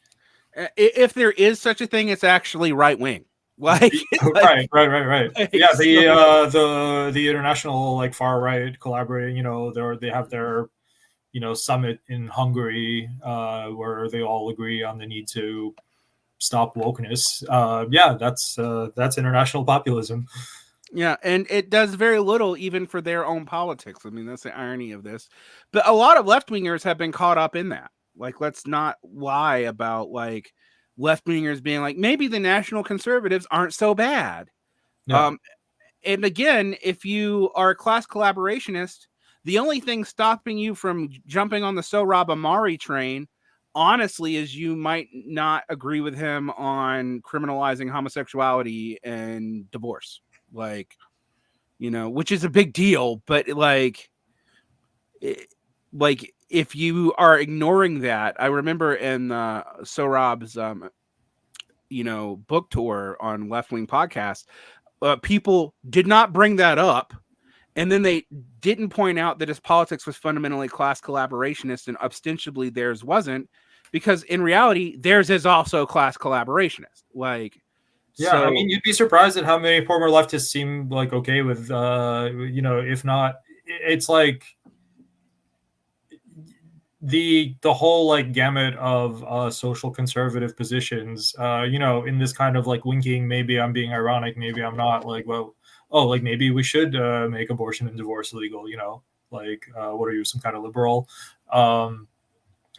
If there is such a thing, it's actually right wing. Right. Yeah, the international like far right collaborating. They have their summit in Hungary where they all agree on the need to stop wokeness. That's international populism. Yeah, and it does very little even for their own politics. I mean, that's the irony of this. But a lot of left-wingers have been caught up in that. Like, let's not lie about, like, left-wingers being like, maybe the national conservatives aren't so bad. Yeah. and again, if you are a class collaborationist, the only thing stopping you from jumping on the Sohrab Ahmari train, honestly, is you might not agree with him on criminalizing homosexuality and divorce, like, you know, which is a big deal, but like if you are ignoring that, I remember in Sohrab's book tour on Left Wing Podcast, people did not bring that up. And then they didn't point out that his politics was fundamentally class collaborationist and ostensibly theirs wasn't, because in reality, theirs is also class collaborationist. Like, yeah, so, I mean, you'd be surprised at how many former leftists seem like okay with, if not, it's like the whole like gamut of social conservative positions, in this kind of like winking, maybe I'm being ironic, maybe I'm not, like, well, oh, like maybe we should make abortion and divorce legal, like, what are you, some kind of liberal?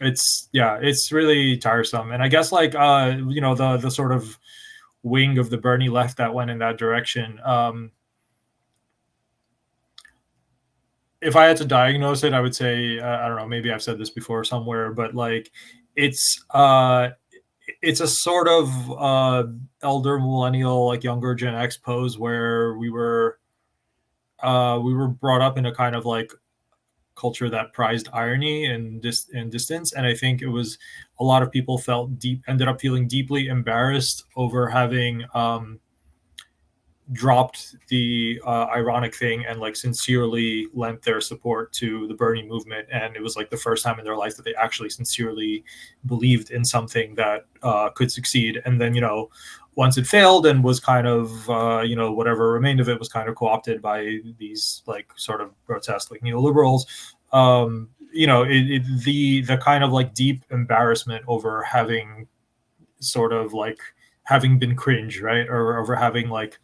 It's really tiresome. And I guess like, the sort of wing of the Bernie left that went in that direction. If I had to diagnose it, I would say, I don't know, maybe I've said this before somewhere, but like it's a sort of elder millennial, like younger Gen X pose, where we were brought up in a kind of like culture that prized irony and distance. And I think it was a lot of people ended up feeling deeply embarrassed over having dropped the ironic thing and like sincerely lent their support to the Bernie movement. And it was like the first time in their life that they actually sincerely believed in something that could succeed. And then, once it failed and was kind of, whatever remained of it was kind of co-opted by these like sort of grotesque like neoliberals, the kind of like deep embarrassment over having sort of like having been cringe, right? Or over having like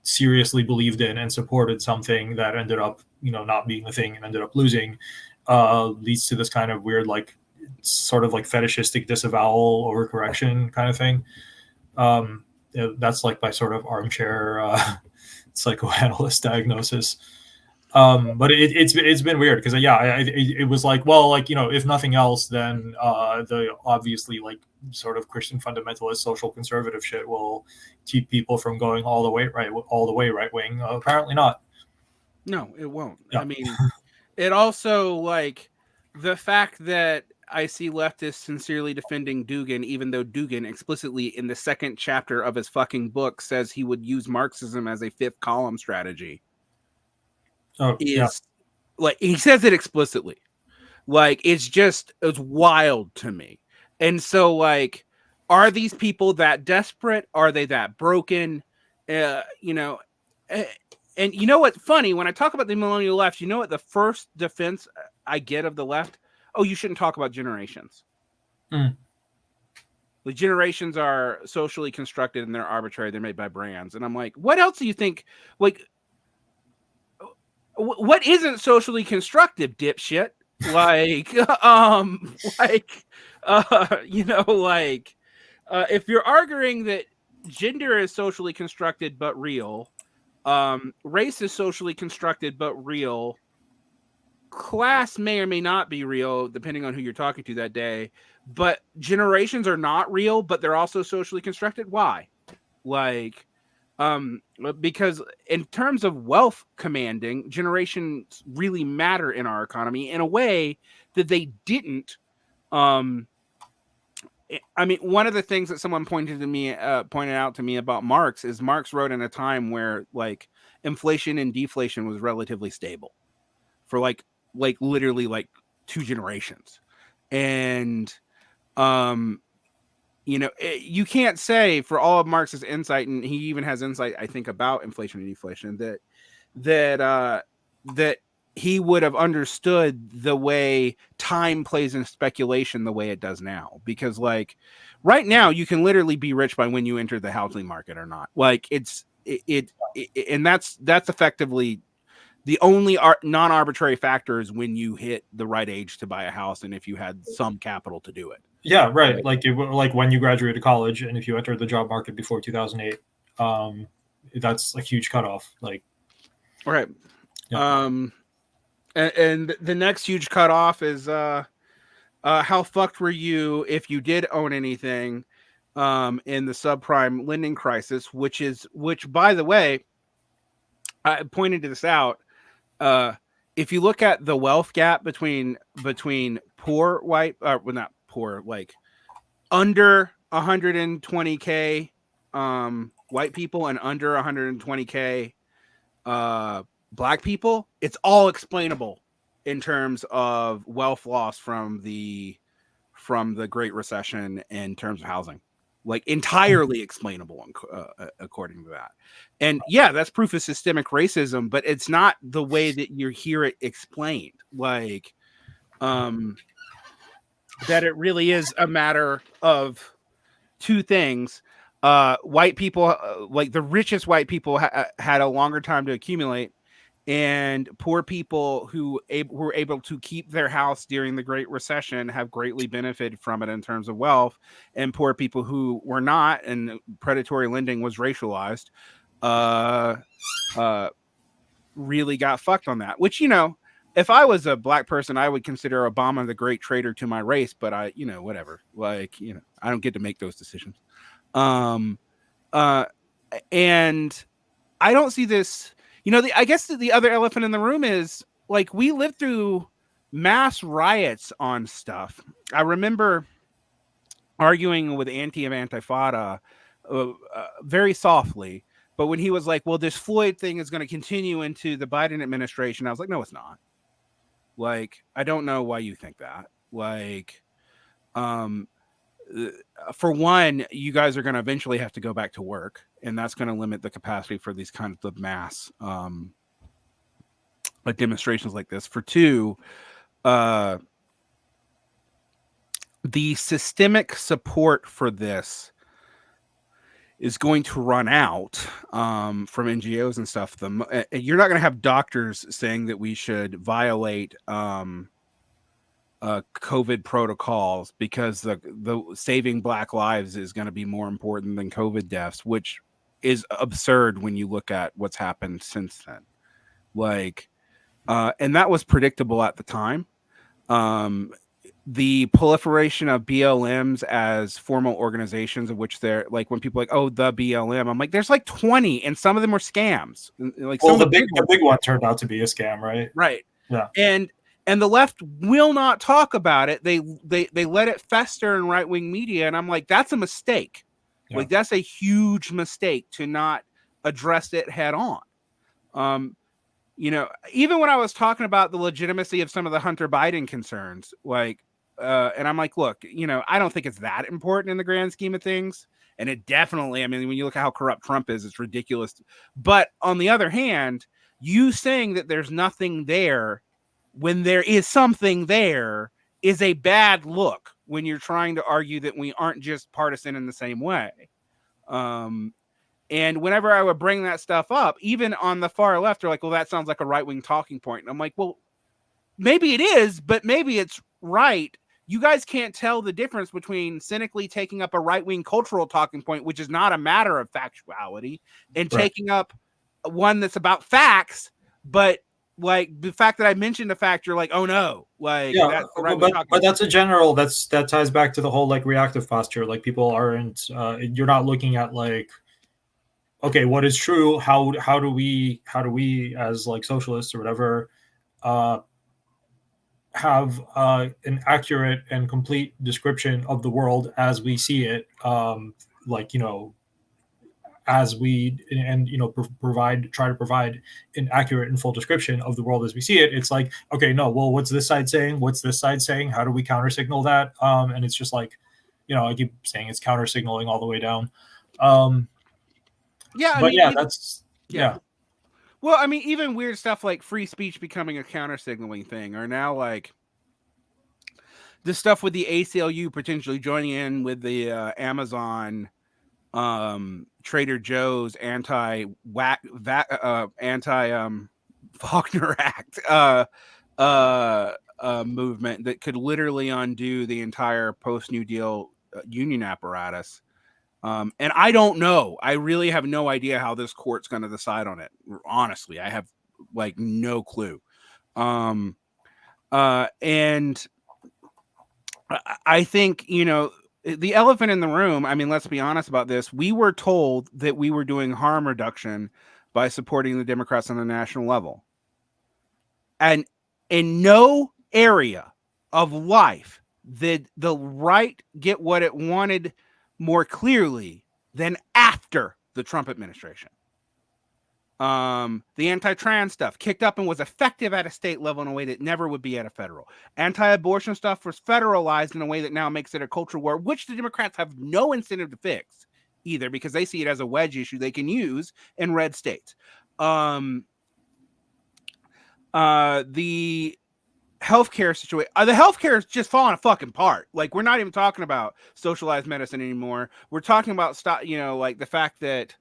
seriously believed in and supported something that ended up, not being a thing and ended up losing, leads to this kind of weird, like sort of like fetishistic disavowal overcorrection kind of thing. That's like my sort of armchair psychoanalyst diagnosis. But it's been weird because it was like, well, like, if nothing else, then the obviously like sort of Christian fundamentalist social conservative shit will keep people from going all the way right wing. Apparently not. No, it won't. Yeah. I mean, it also, like, the fact that I see leftists sincerely defending Dubin, even though Dubin explicitly in the second chapter of his fucking book says he would use Marxism as a fifth column strategy. Like, he says it explicitly. Like, it's wild to me. And so, like, are these people that desperate? Are they that broken? And you know what's funny? When I talk about the millennial left, you know what the first defense I get of the left? Oh, you shouldn't talk about generations. Mm. The generations are socially constructed and they're arbitrary. They're made by brands. And I'm like, what else do you think? Like, what isn't socially constructive, dipshit? Like, if you're arguing that gender is socially constructed but real, race is socially constructed but real, class may or may not be real depending on who you're talking to that day, but generations are not real, but they're also socially constructed. Why? Like, because in terms of wealth commanding, generations really matter in our economy in a way that they didn't. I mean, one of the things that someone pointed out to me about Marx is Marx wrote in a time where like inflation and deflation was relatively stable for like literally like 2 generations. And you can't say for all of Marx's insight, and he even has insight, I think, about inflation and deflation, that he would have understood the way time plays in speculation the way it does now. Because like right now, you can literally be rich by when you enter the housing market or not. Like and that's effectively the only non-arbitrary factor is when you hit the right age to buy a house and if you had some capital to do it. Yeah, right. Like when you graduated college and if you entered the job market before 2008, that's a huge cutoff. Like Right. Yeah. And the next huge cutoff is how fucked were you if you did own anything in the subprime lending crisis, which by the way, I pointed this out. If you look at the wealth gap between poor white, well, not poor, like under 120K white people and under 120K black people, it's all explainable in terms of wealth loss from the Great Recession in terms of housing, like entirely explainable according to that. And yeah, that's proof of systemic racism, but it's not the way that you hear it explained. Like, that it really is a matter of two things. White people, like the richest white people, had a longer time to accumulate, and poor people who were able to keep their house during the Great Recession have greatly benefited from it in terms of wealth. And poor people who were not, and predatory lending was racialized, really got fucked on that. Which, if I was a black person, I would consider Obama the great traitor to my race. But whatever. Like, I don't get to make those decisions. And I don't see this. I guess the other elephant in the room is, like, we lived through mass riots on stuff. I remember arguing with Anti of Antifada very softly, but when he was like, well, this Floyd thing is going to continue into the Biden administration, I was like, no, it's not. Like, I don't know why you think that. Like, for one, you guys are going to eventually have to go back to work, and that's going to limit the capacity for these kinds of mass like demonstrations like this. For two, the systemic support for this is going to run out from NGOs and stuff. You're not going to have doctors saying that we should violate COVID protocols because the saving Black lives is going to be more important than COVID deaths, which is absurd when you look at what's happened since then. Like, and that was predictable at the time. The proliferation of BLMs as formal organizations, of which they're like, when people are like, oh, the BLM, I'm like, there's like 20, and some of them are scams. Like, well, the big one turned out to be a scam, right? Right. Yeah. And the left will not talk about it. They let it fester in right-wing media, and I'm like, that's a mistake. Yeah. Like, that's a huge mistake to not address it head on. Even when I was talking about the legitimacy of some of the Hunter Biden concerns, like, and I'm like, look, I don't think it's that important in the grand scheme of things. And it definitely, I mean, when you look at how corrupt Trump is, it's ridiculous. But on the other hand, you saying that there's nothing there when there is something there is a bad look when you're trying to argue that we aren't just partisan in the same way. And whenever I would bring that stuff up, even on the far left, they're like, well, that sounds like a right-wing talking point. And I'm like, well, maybe it is, but maybe it's right. You guys can't tell the difference between cynically taking up a right-wing cultural talking point, which is not a matter of factuality, and taking up one that's about facts, but like the fact that I mentioned a fact, you're like, oh no, like, yeah, that's the right but that's a general. That ties back to the whole like reactive posture. Like, people aren't. You're not looking at like, okay, what is true? How do we as like socialists or whatever have an accurate and complete description of the world as we see it? As we try to provide an accurate and full description of the world as we see it. It's like, okay, no, well, what's this side saying? What's this side saying? How do we counter signal that? And it's just like, I keep saying it's counter signaling all the way down. Yeah. Well, I mean, even weird stuff like free speech becoming a counter signaling thing, or now like the stuff with the ACLU potentially joining in with the Amazon, Trader Joe's anti Faulkner Act movement that could literally undo the entire post New Deal union apparatus. And I don't know. I really have no idea how this court's going to decide on it. Honestly, I have like no clue. And I think, the elephant in the room, I mean, let's be honest about this. We were told that we were doing harm reduction by supporting the Democrats on the national level. And in no area of life did the right get what it wanted more clearly than after the Trump administration. The anti-trans stuff kicked up and was effective at a state level in a way that never would be at a federal. Anti-abortion stuff was federalized in a way that now makes it a culture war, which the Democrats have no incentive to fix either, because they see it as a wedge issue they can use in red states. The healthcare situation, the healthcare is just falling fucking apart. Like, we're not even talking about socialized medicine anymore. We're talking about like the fact that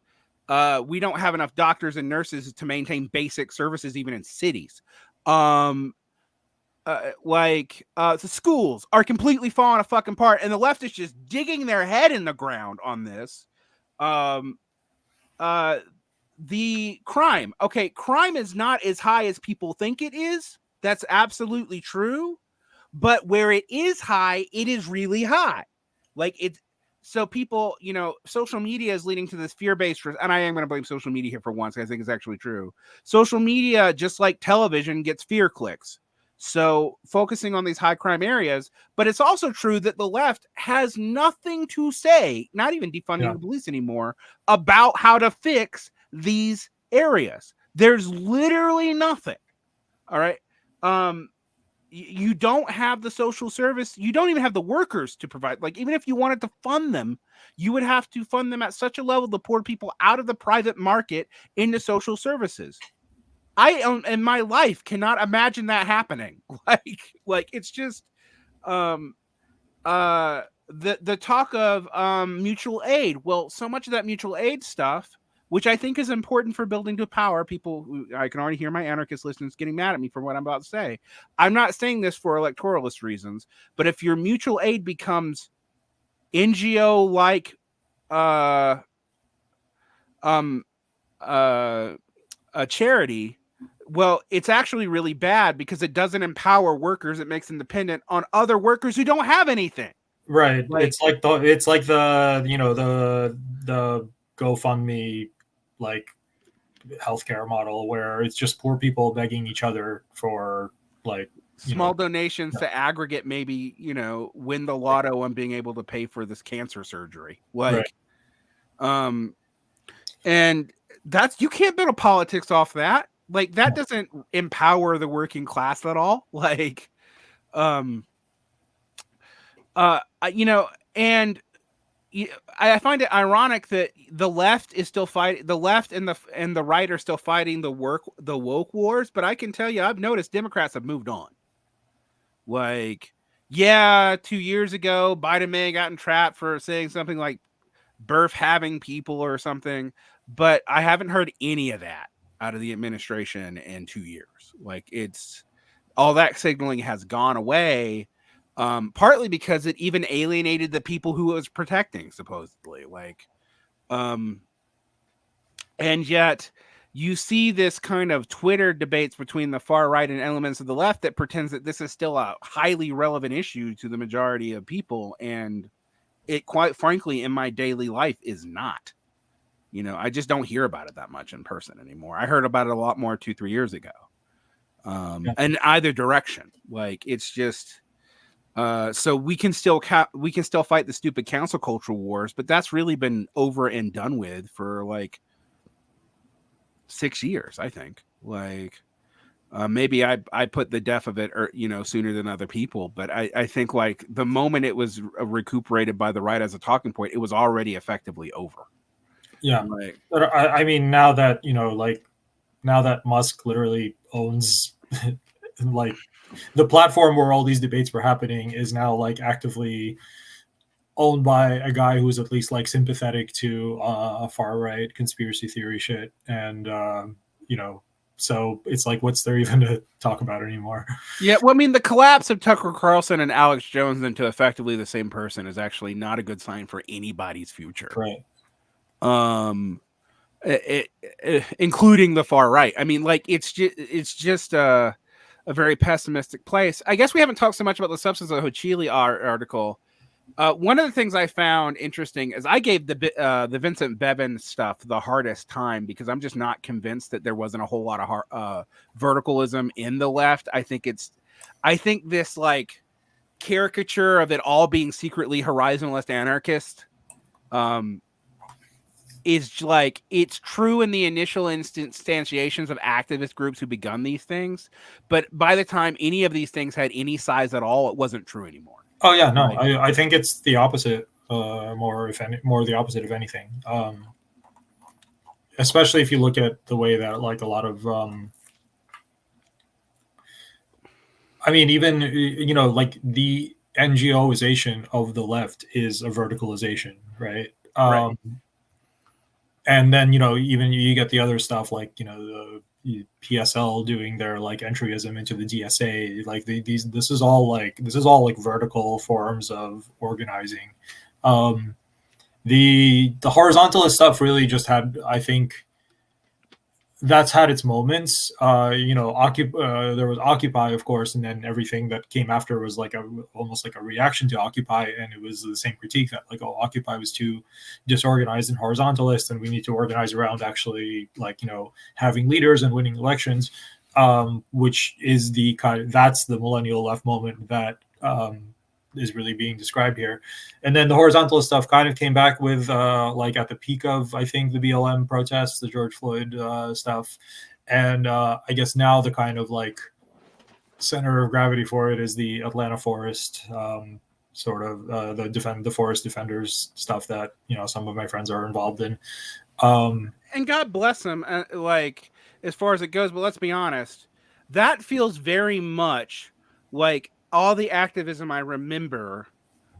we don't have enough doctors and nurses to maintain basic services even in cities. The schools are completely falling apart, and the left is just digging their head in the ground on this. The crime. Okay, crime is not as high as people think it is. That's absolutely true. But where it is high, it is really high. Like, it's so people, social media is leading to this fear-based, and I am going to blame social media here for once. I think it's actually true. Social media, just like television, gets fear clicks. So focusing on these high crime areas, but it's also true that the left has nothing to say, not even defunding the police anymore, about how to fix these areas. There's literally nothing. All right. You don't have the social service. You don't even have the workers to provide. Like, even if you wanted to fund them, you would have to fund them at such a level to pour people out of the private market into social services. I, in my life, cannot imagine that happening. Like it's just, the talk of mutual aid. Well, so much of that mutual aid stuff, which I think is important for building to power. People, I can already hear my anarchist listeners getting mad at me for what I'm about to say. I'm not saying this for electoralist reasons, but if your mutual aid becomes NGO-like, a charity, well, it's actually really bad because it doesn't empower workers. It makes them dependent on other workers who don't have anything. Right. It's like the GoFundMe like healthcare model where it's just poor people begging each other for like small donations to aggregate, maybe, win the lotto on being able to pay for this cancer surgery. And that's, you can't build a politics off that. Like, that doesn't empower the working class at all. Like, and I find it ironic that the left is still fighting. The left and the right are still fighting the woke wars. But I can tell you, I've noticed Democrats have moved on. Like, 2 years ago, Biden may have gotten trapped for saying something like birth having people or something, but I haven't heard any of that out of the administration in 2 years. Like, it's all that signaling has gone away. Partly because it even alienated the people who it was protecting, supposedly. Like, and yet you see this kind of Twitter debates between the far right and elements of the left that pretends that this is still a highly relevant issue to the majority of people. And it, quite frankly, in my daily life is not. I just don't hear about it that much in person anymore. I heard about it a lot more 2-3 years ago. And either direction. Like, it's just... so we can still fight the stupid council culture wars, but that's really been over and done with for like 6 years, I think. Like, maybe I put the death of it, sooner than other people, but I think like the moment it was recuperated by the right as a talking point, it was already effectively over. Yeah, like, but I mean, now that now that Musk literally owns like the platform where all these debates were happening is now like actively owned by a guy who's at least like sympathetic to a far right conspiracy theory shit, and so it's like, what's there even to talk about anymore? Yeah, well, I mean, the collapse of Tucker Carlson and Alex Jones into effectively the same person is actually not a good sign for anybody's future. Right. including the far right. I mean, like it's just a very pessimistic place. I guess we haven't talked so much about the substance of the Hochuli article. One of the things I found interesting is I gave the Vincent Bevin stuff the hardest time because I'm just not convinced that there wasn't a whole lot of verticalism in the left. I think this like caricature of it all being secretly horizontalist anarchist is like, it's true in the initial instantiations of activist groups who begun these things, but by the time any of these things had any size at all, it wasn't true anymore. Oh yeah, no, I think it's the opposite, more the opposite of anything. Especially if you look at the way that like a lot of, I mean, even like the NGOization of the left is a verticalization, right? Right. And then even you get the other stuff like the PSL doing their like entryism into the DSA, like this is all like vertical forms of organizing. The horizontalist stuff really just had, I think, that's had its moments. There was Occupy, of course, and then everything that came after was like almost like a reaction to Occupy, and it was the same critique that like, oh, Occupy was too disorganized and horizontalist, and we need to organize around actually like having leaders and winning elections, which is that's the millennial left moment that is really being described here. And then the horizontal stuff kind of came back with like at the peak of, I think, the BLM protests, the George Floyd stuff. And I guess now the kind of like center of gravity for it is the Atlanta forest, sort of the forest defenders stuff that some of my friends are involved in. And God bless them, like as far as it goes, but let's be honest, that feels very much like all the activism I remember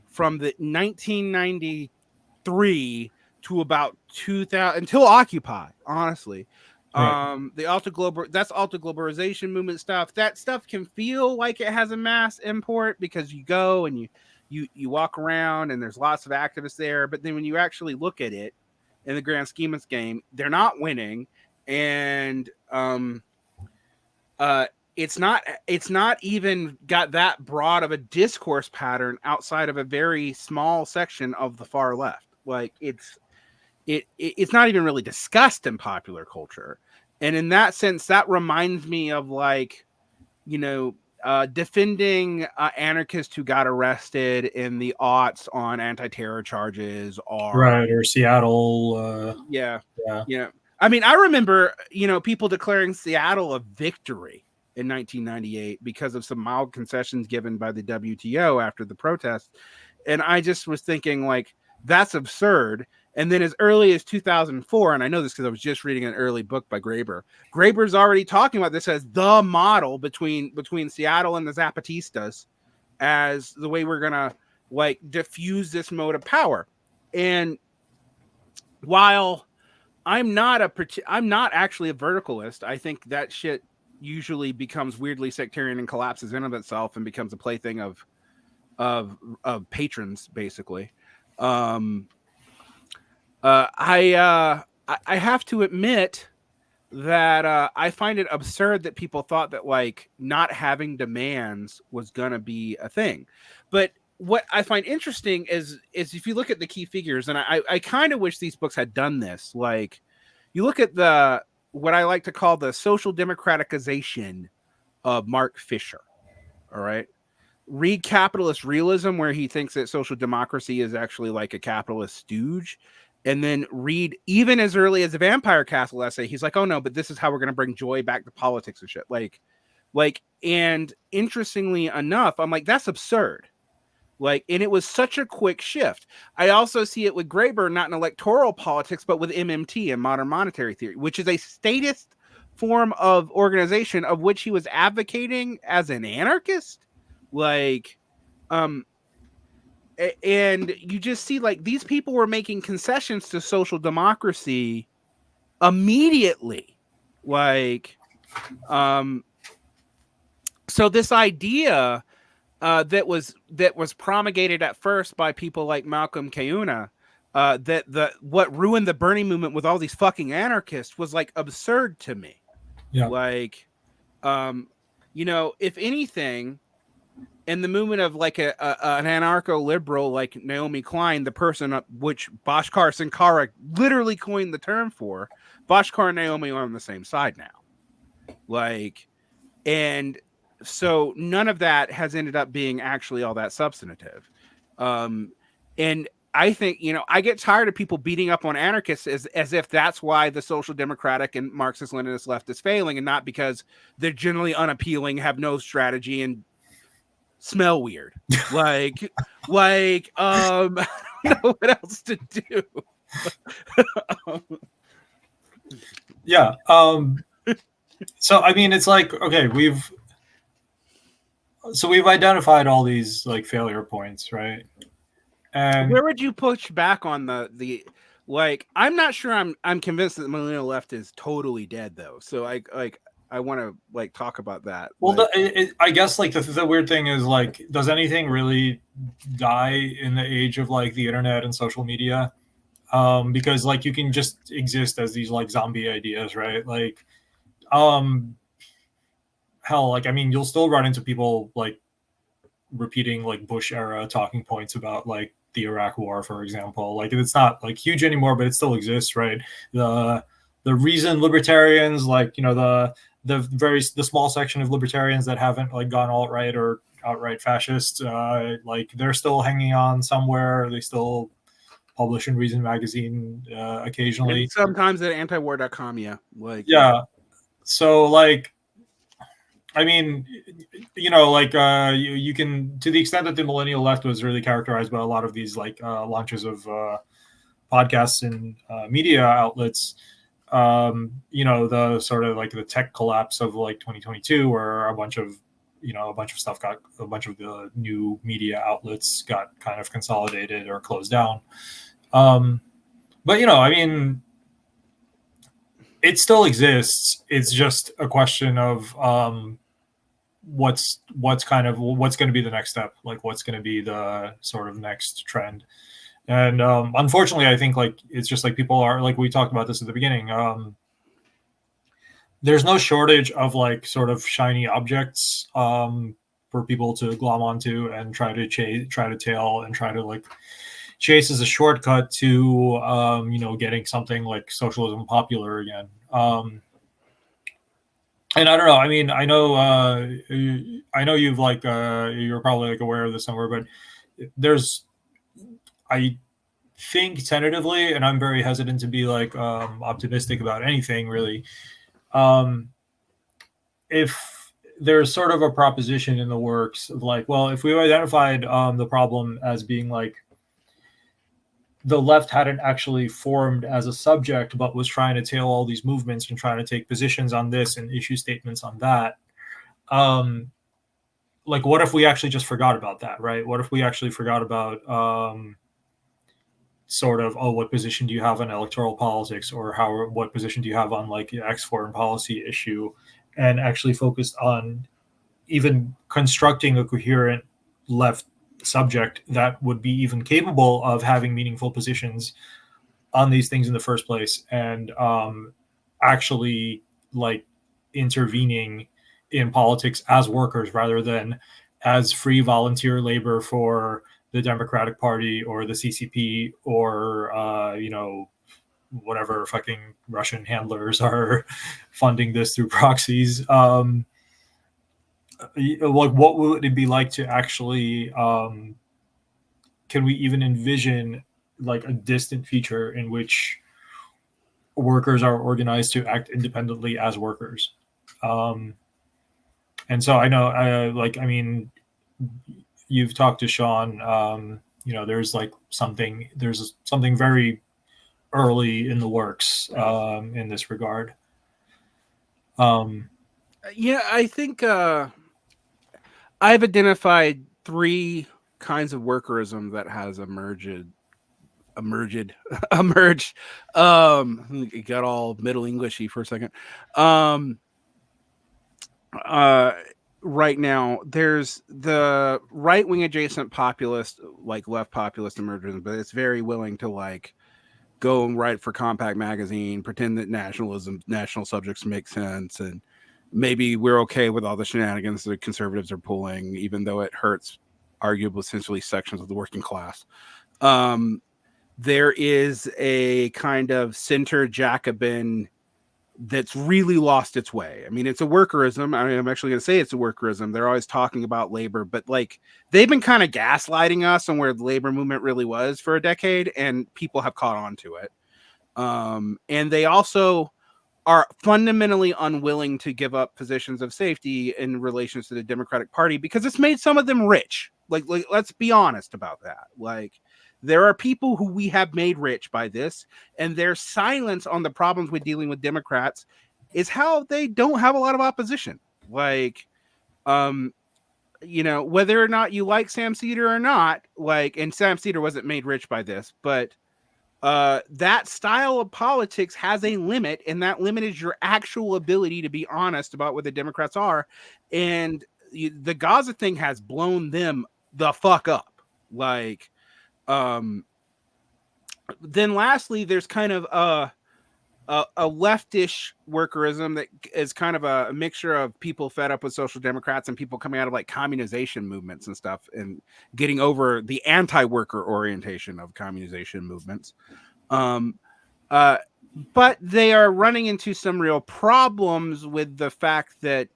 from the 1993 to about 2000 until Occupy, honestly. Right. The globalization movement stuff. That stuff can feel like it has a mass import because you go and you walk around and there's lots of activists there, but then when you actually look at it in the grand scheme of the game, they're not winning, and it's not even got that broad of a discourse pattern outside of a very small section of the far left. Like it's not even really discussed in popular culture. And in that sense, that reminds me of like, defending anarchists who got arrested in the aughts on anti-terror charges, or Seattle. Yeah. I mean, I remember, people declaring Seattle a victory in 1998 because of some mild concessions given by the WTO after the protests. And I just was thinking, like, that's absurd. And then as early as 2004, and I know this because I was just reading an early book by Graeber. Graeber's already talking about this as the model between Seattle and the Zapatistas as the way we're going to, like, diffuse this mode of power. And while I'm not actually a verticalist, I think that shit usually becomes weirdly sectarian and collapses in of itself and becomes a plaything of patrons, basically. I have to admit that I find it absurd that people thought that like not having demands was gonna be a thing. But what I find interesting is if you look at the key figures, and I kind of wish these books had done this. Like, you look at what I like to call the social democraticization of Mark Fisher. All right. Read Capitalist Realism, where he thinks that social democracy is actually like a capitalist stooge. And then read even as early as the Vampire Castle essay. He's like, oh no, but this is how we're going to bring joy back to politics and shit. Like, and interestingly enough, I'm like, that's absurd. Like, and it was such a quick shift. I also see it with Graeber, not in electoral politics, but with MMT and modern monetary theory, which is a statist form of organization of which he was advocating as an anarchist. Like, and you just see like these people were making concessions to social democracy immediately. Like, so this idea that was promulgated at first by people like Malcolm Cuyuna that what ruined the Bernie movement with all these fucking anarchists was like absurd to me. Yeah. Like, if anything, in the movement of like an anarcho-liberal like Naomi Klein, the person which Bhaskar Sankara literally coined the term for, Bhaskar and Naomi are on the same side now. Like, and so none of that has ended up being actually all that substantive. And I think, I get tired of people beating up on anarchists as if that's why the social democratic and Marxist-Leninist left is failing, and not because they're generally unappealing, have no strategy, and smell weird. I don't know what else to do. Yeah. So, I mean, it's like, okay, we've identified all these like failure points, right? And where would you push back on the like? I'm not sure. I'm convinced that the millennial left is totally dead, though. So I want to like talk about that. Well, I guess like the weird thing is like, does anything really die in the age of like the internet and social media? Because like you can just exist as these like zombie ideas, right? Like, hell, like I mean, you'll still run into people like repeating like Bush era talking points about like the Iraq War, for example. Like it's not like huge anymore, but it still exists, right? The reason libertarians, like the small section of libertarians that haven't like gone alt-right or outright fascist, like they're still hanging on somewhere. They still publish in Reason magazine occasionally. And sometimes at antiwar.com, yeah. Like yeah. So like, I mean, you can, to the extent that the millennial left was really characterized by a lot of these like launches of podcasts and media outlets, the sort of like the tech collapse of like 2022, where a bunch of the new media outlets got kind of consolidated or closed down. But I mean, it still exists. It's just a question of what's going to be the next step, like what's going to be the sort of next trend. And unfortunately, I think like it's just like people are like, we talked about this at the beginning, there's no shortage of like sort of shiny objects for people to glom onto and try to tail and try to like chase as a shortcut to getting something like socialism popular again. And I don't know. I mean, I know you've like you're probably like aware of this somewhere, but I think tentatively, and I'm very hesitant to be like optimistic about anything really. If there's sort of a proposition in the works of like, well, if we've identified the problem as being like the left hadn't actually formed as a subject, but was trying to tail all these movements and trying to take positions on this and issue statements on that. Like, what if we actually just forgot about that, right? What if we actually forgot about sort of, what position do you have on electoral politics, or what position do you have on like X foreign policy issue, and actually focused on even constructing a coherent left subject that would be even capable of having meaningful positions on these things in the first place, and actually like intervening in politics as workers rather than as free volunteer labor for the Democratic Party or the CCP or whatever fucking Russian handlers are funding this through proxies. Like, what would it be like to actually can we even envision like a distant future in which workers are organized to act independently as workers? And so I know I mean, you've talked to Sean, there's something very early in the works in this regard. Yeah, I think I've identified 3 kinds of workerism that has emerged. It got all Middle Englishy for a second. right now, there's the right-wing adjacent populist, like left populist emergence, but it's very willing to like go and write for Compact Magazine, pretend that national subjects make sense, and maybe we're okay with all the shenanigans that conservatives are pulling, even though it hurts arguably essentially sections of the working class. There is a kind of center Jacobin that's really lost its way. I mean, it's a workerism. I mean, I'm actually going to say it's a workerism. They're always talking about labor, but like they've been kind of gaslighting us on where the labor movement really was for a decade, and people have caught on to it. And they also are fundamentally unwilling to give up positions of safety in relation to the Democratic Party because it's made some of them rich. Like let's be honest about that. Like, there are people who we have made rich by this, and their silence on the problems with dealing with Democrats is how they don't have a lot of opposition. Like, you know, whether or not you like Sam Cedar or not, like, and Sam Cedar wasn't made rich by this, but that style of politics has a limit, and that limit is your actual ability to be honest about what the Democrats are. And the Gaza thing has blown them the fuck up. Like, then lastly, there's kind of a leftish workerism that is kind of a mixture of people fed up with social democrats and people coming out of like communization movements and stuff and getting over the anti-worker orientation of communization movements. But they are running into some real problems with the fact that,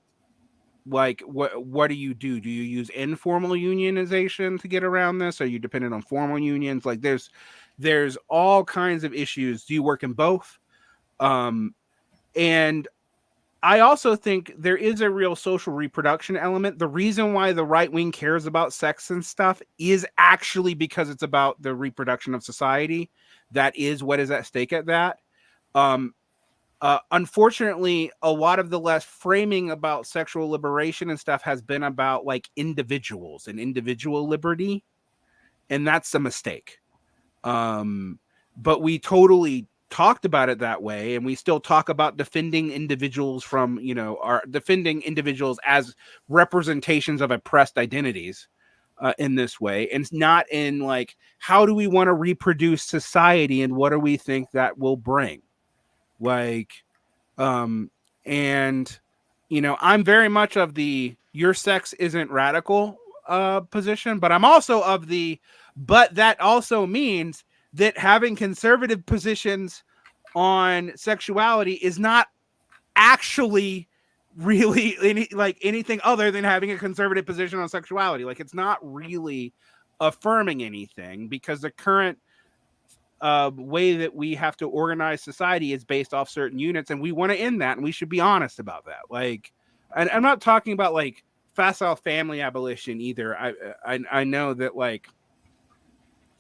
like, what do you do? Do you use informal unionization to get around this? Are you dependent on formal unions? Like, there's all kinds of issues. Do you work in both? And I also think there is a real social reproduction element. The reason why the right wing cares about sex and stuff is actually because it's about the reproduction of society. That is what is at stake at that. Unfortunately, a lot of the less framing about sexual liberation and stuff has been about like individuals and individual liberty. And that's a mistake. But we totally talked about it that way, and we still talk about defending individuals from, you know, our defending individuals as representations of oppressed identities in this way, and not in like, how do we want to reproduce society and what do we think that will bring? Like, and you know, I'm very much of the your sex isn't radical position, but I'm also of the, but that also means that having conservative positions on sexuality is not actually really anything other than having a conservative position on sexuality. Like, it's not really affirming anything, because the current way that we have to organize society is based off certain units, and we want to end that, and we should be honest about that. Like, and I'm not talking about like facile family abolition either. I know that, like,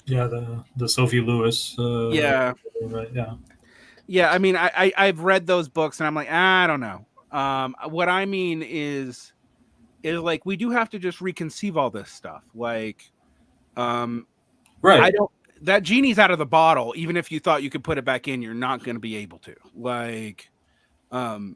yeah, the Sophie Lewis yeah, right, yeah, I mean, I've read those books and I'm like, I don't know. What I mean is like, we do have to just reconceive all this stuff. Like, right, that genie's out of the bottle. Even if you thought you could put it back in, you're not going to be able to. Like, and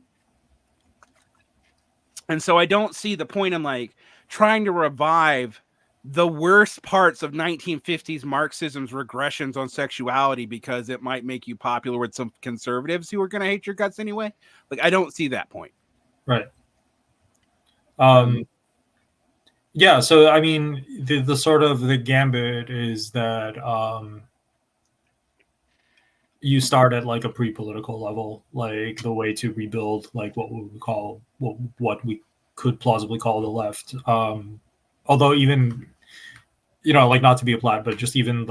so I don't see the point in like trying to revive the worst parts of 1950s Marxism's regressions on sexuality because it might make you popular with some conservatives who are going to hate your guts anyway. Like, I don't see that point. right. Yeah, so I mean, the sort of the gambit is that you start at like a pre-political level, like the way to rebuild like what we would call what we could plausibly call the left. Although even, you know, like, not to be applied, but just even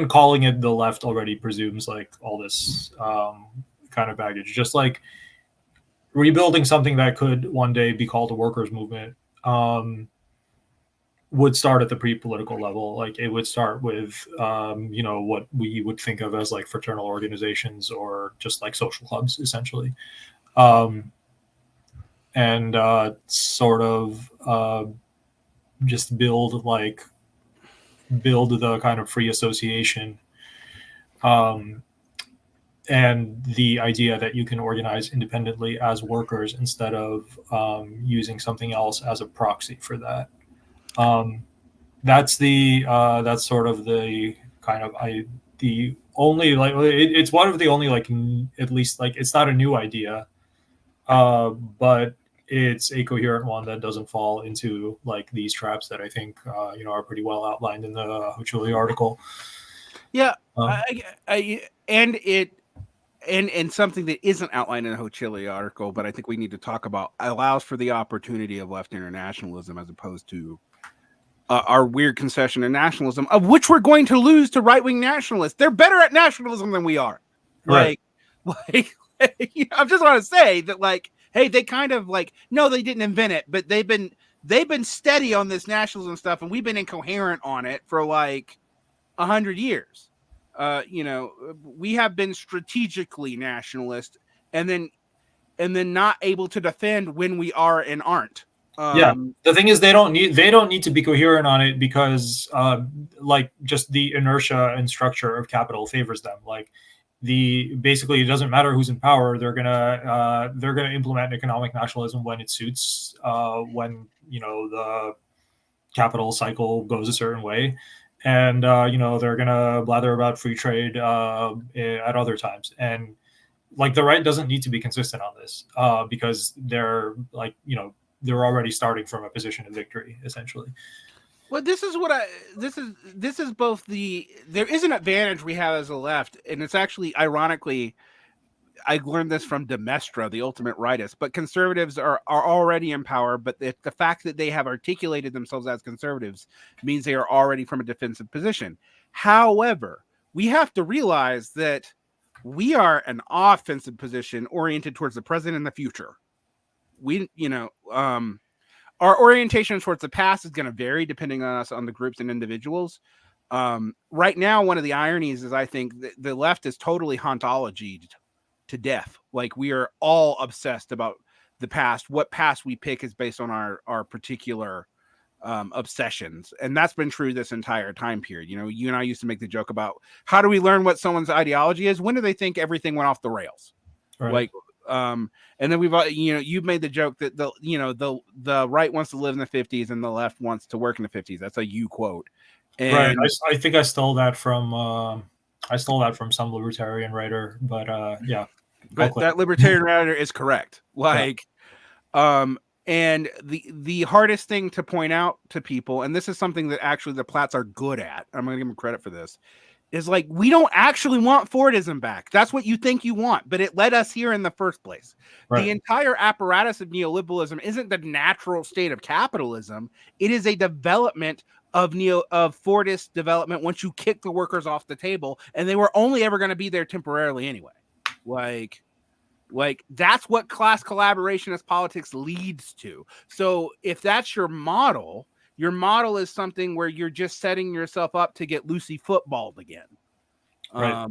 calling it the left already presumes like all this kind of baggage. Just like rebuilding something that could one day be called a workers' movement would start at the pre-political level. Like, it would start with, you know, what we would think of as like fraternal organizations or just like social clubs, essentially. And sort of just build the kind of free association and the idea that you can organize independently as workers instead of using something else as a proxy for that. That's sort of the kind of the only, like, it's one of the only, like, at least, like, it's not a new idea, but it's a coherent one that doesn't fall into, like, these traps that I think are pretty well outlined in the Hochuli article. Yeah, and something that isn't outlined in the Hochuli article, but I think we need to talk about, allows for the opportunity of left internationalism as opposed to our weird concession of nationalism, of which we're going to lose to right-wing nationalists. They're better at nationalism than we are. Right. I just want to say that, like, hey, they kind of, like, no, they didn't invent it, but they've been steady on this nationalism stuff, and we've been incoherent on it for like 100 years. We have been strategically nationalist, and then not able to defend when we are and aren't. The thing is, they don't need to be coherent on it because like, just the inertia and structure of capital favors them. Like, basically, it doesn't matter who's in power, they're gonna implement economic nationalism when it suits, when the capital cycle goes a certain way, and they're gonna blather about free trade at other times. And, like, the right doesn't need to be consistent on this because they're, like, they're already starting from a position of victory, essentially. Well, this is both there is an advantage we have as a left, and it's actually, ironically, I learned this from de Maistre, the ultimate rightist, but conservatives are already in power, but the fact that they have articulated themselves as conservatives means they are already from a defensive position. However, we have to realize that we are an offensive position oriented towards the present and the future. Our orientation towards the past is going to vary depending on us, on the groups and individuals. Right now, one of the ironies is, I think, the left is totally hauntologied to death. Like, we are all obsessed about the past. What past we pick is based on our particular obsessions, and that's been true this entire time period. You and I used to make the joke about, how do we learn what someone's ideology is? When do they think everything went off the rails? Right. Like, and then we've you've made the joke that the right wants to live in the 50s and the left wants to work in the 50s. That's a you quote. And right. I think I stole that from some libertarian writer, but yeah. But that libertarian writer is correct. Like, and the hardest thing to point out to people, and this is something that actually the Platts are good at, I'm going to give them credit for this, is, like, we don't actually want Fordism back. That's what you think you want, but it led us here in the first place. Right. The entire apparatus of neoliberalism isn't the natural state of capitalism. It is a development of Fordist development once you kick the workers off the table, and they were only ever going to be there temporarily anyway. Like that's what class collaborationist politics leads to. So if that's your model is something where you're just setting yourself up to get Lucy footballed again. Right.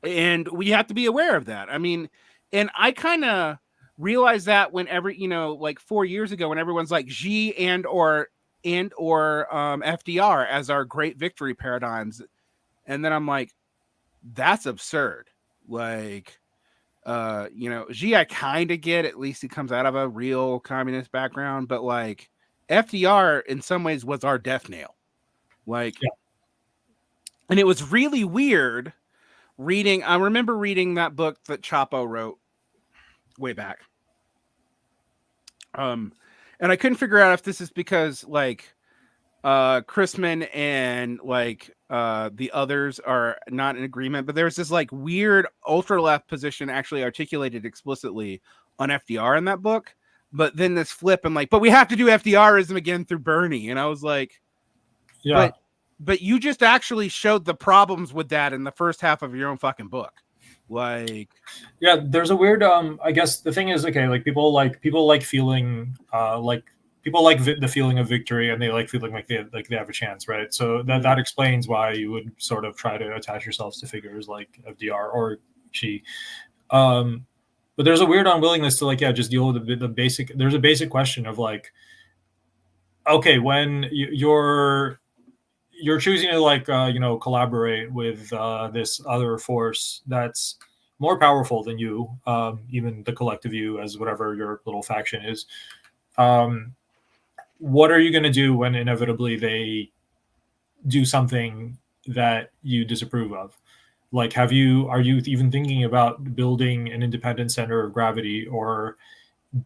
And we have to be aware of that. I mean, and I kind of realized that whenever, like 4 years ago, when everyone's like Xi and or FDR as our great victory paradigms. And then I'm like, that's absurd. Like, Xi, I kind of get, at least he comes out of a real communist background, but like FDR in some ways was our death nail. Like, yeah. And it was really weird reading. I remember reading that book that Chapo wrote way back. And I couldn't figure out if this is because like Chrisman and like the others are not in agreement, but there's this like weird ultra left position actually articulated explicitly on FDR in that book. But then this flip and like, but we have to do FDRism again through Bernie. And I was like, yeah, but you just actually showed the problems with that in the first half of your own fucking book. Like, yeah, there's a weird, I guess the thing is, okay, like people like feeling people like the feeling of victory, and they like feeling like they have a chance, right? So that explains why you would sort of try to attach yourselves to figures like FDR or Xi. But there's a weird unwillingness to just deal with the basic. There's a basic question of like, okay, when you're you're choosing to like collaborate with this other force that's more powerful than you, even the collective you, as whatever your little faction is. What are you going to do when inevitably they do something that you disapprove of? Like, are you even thinking about building an independent center of gravity, or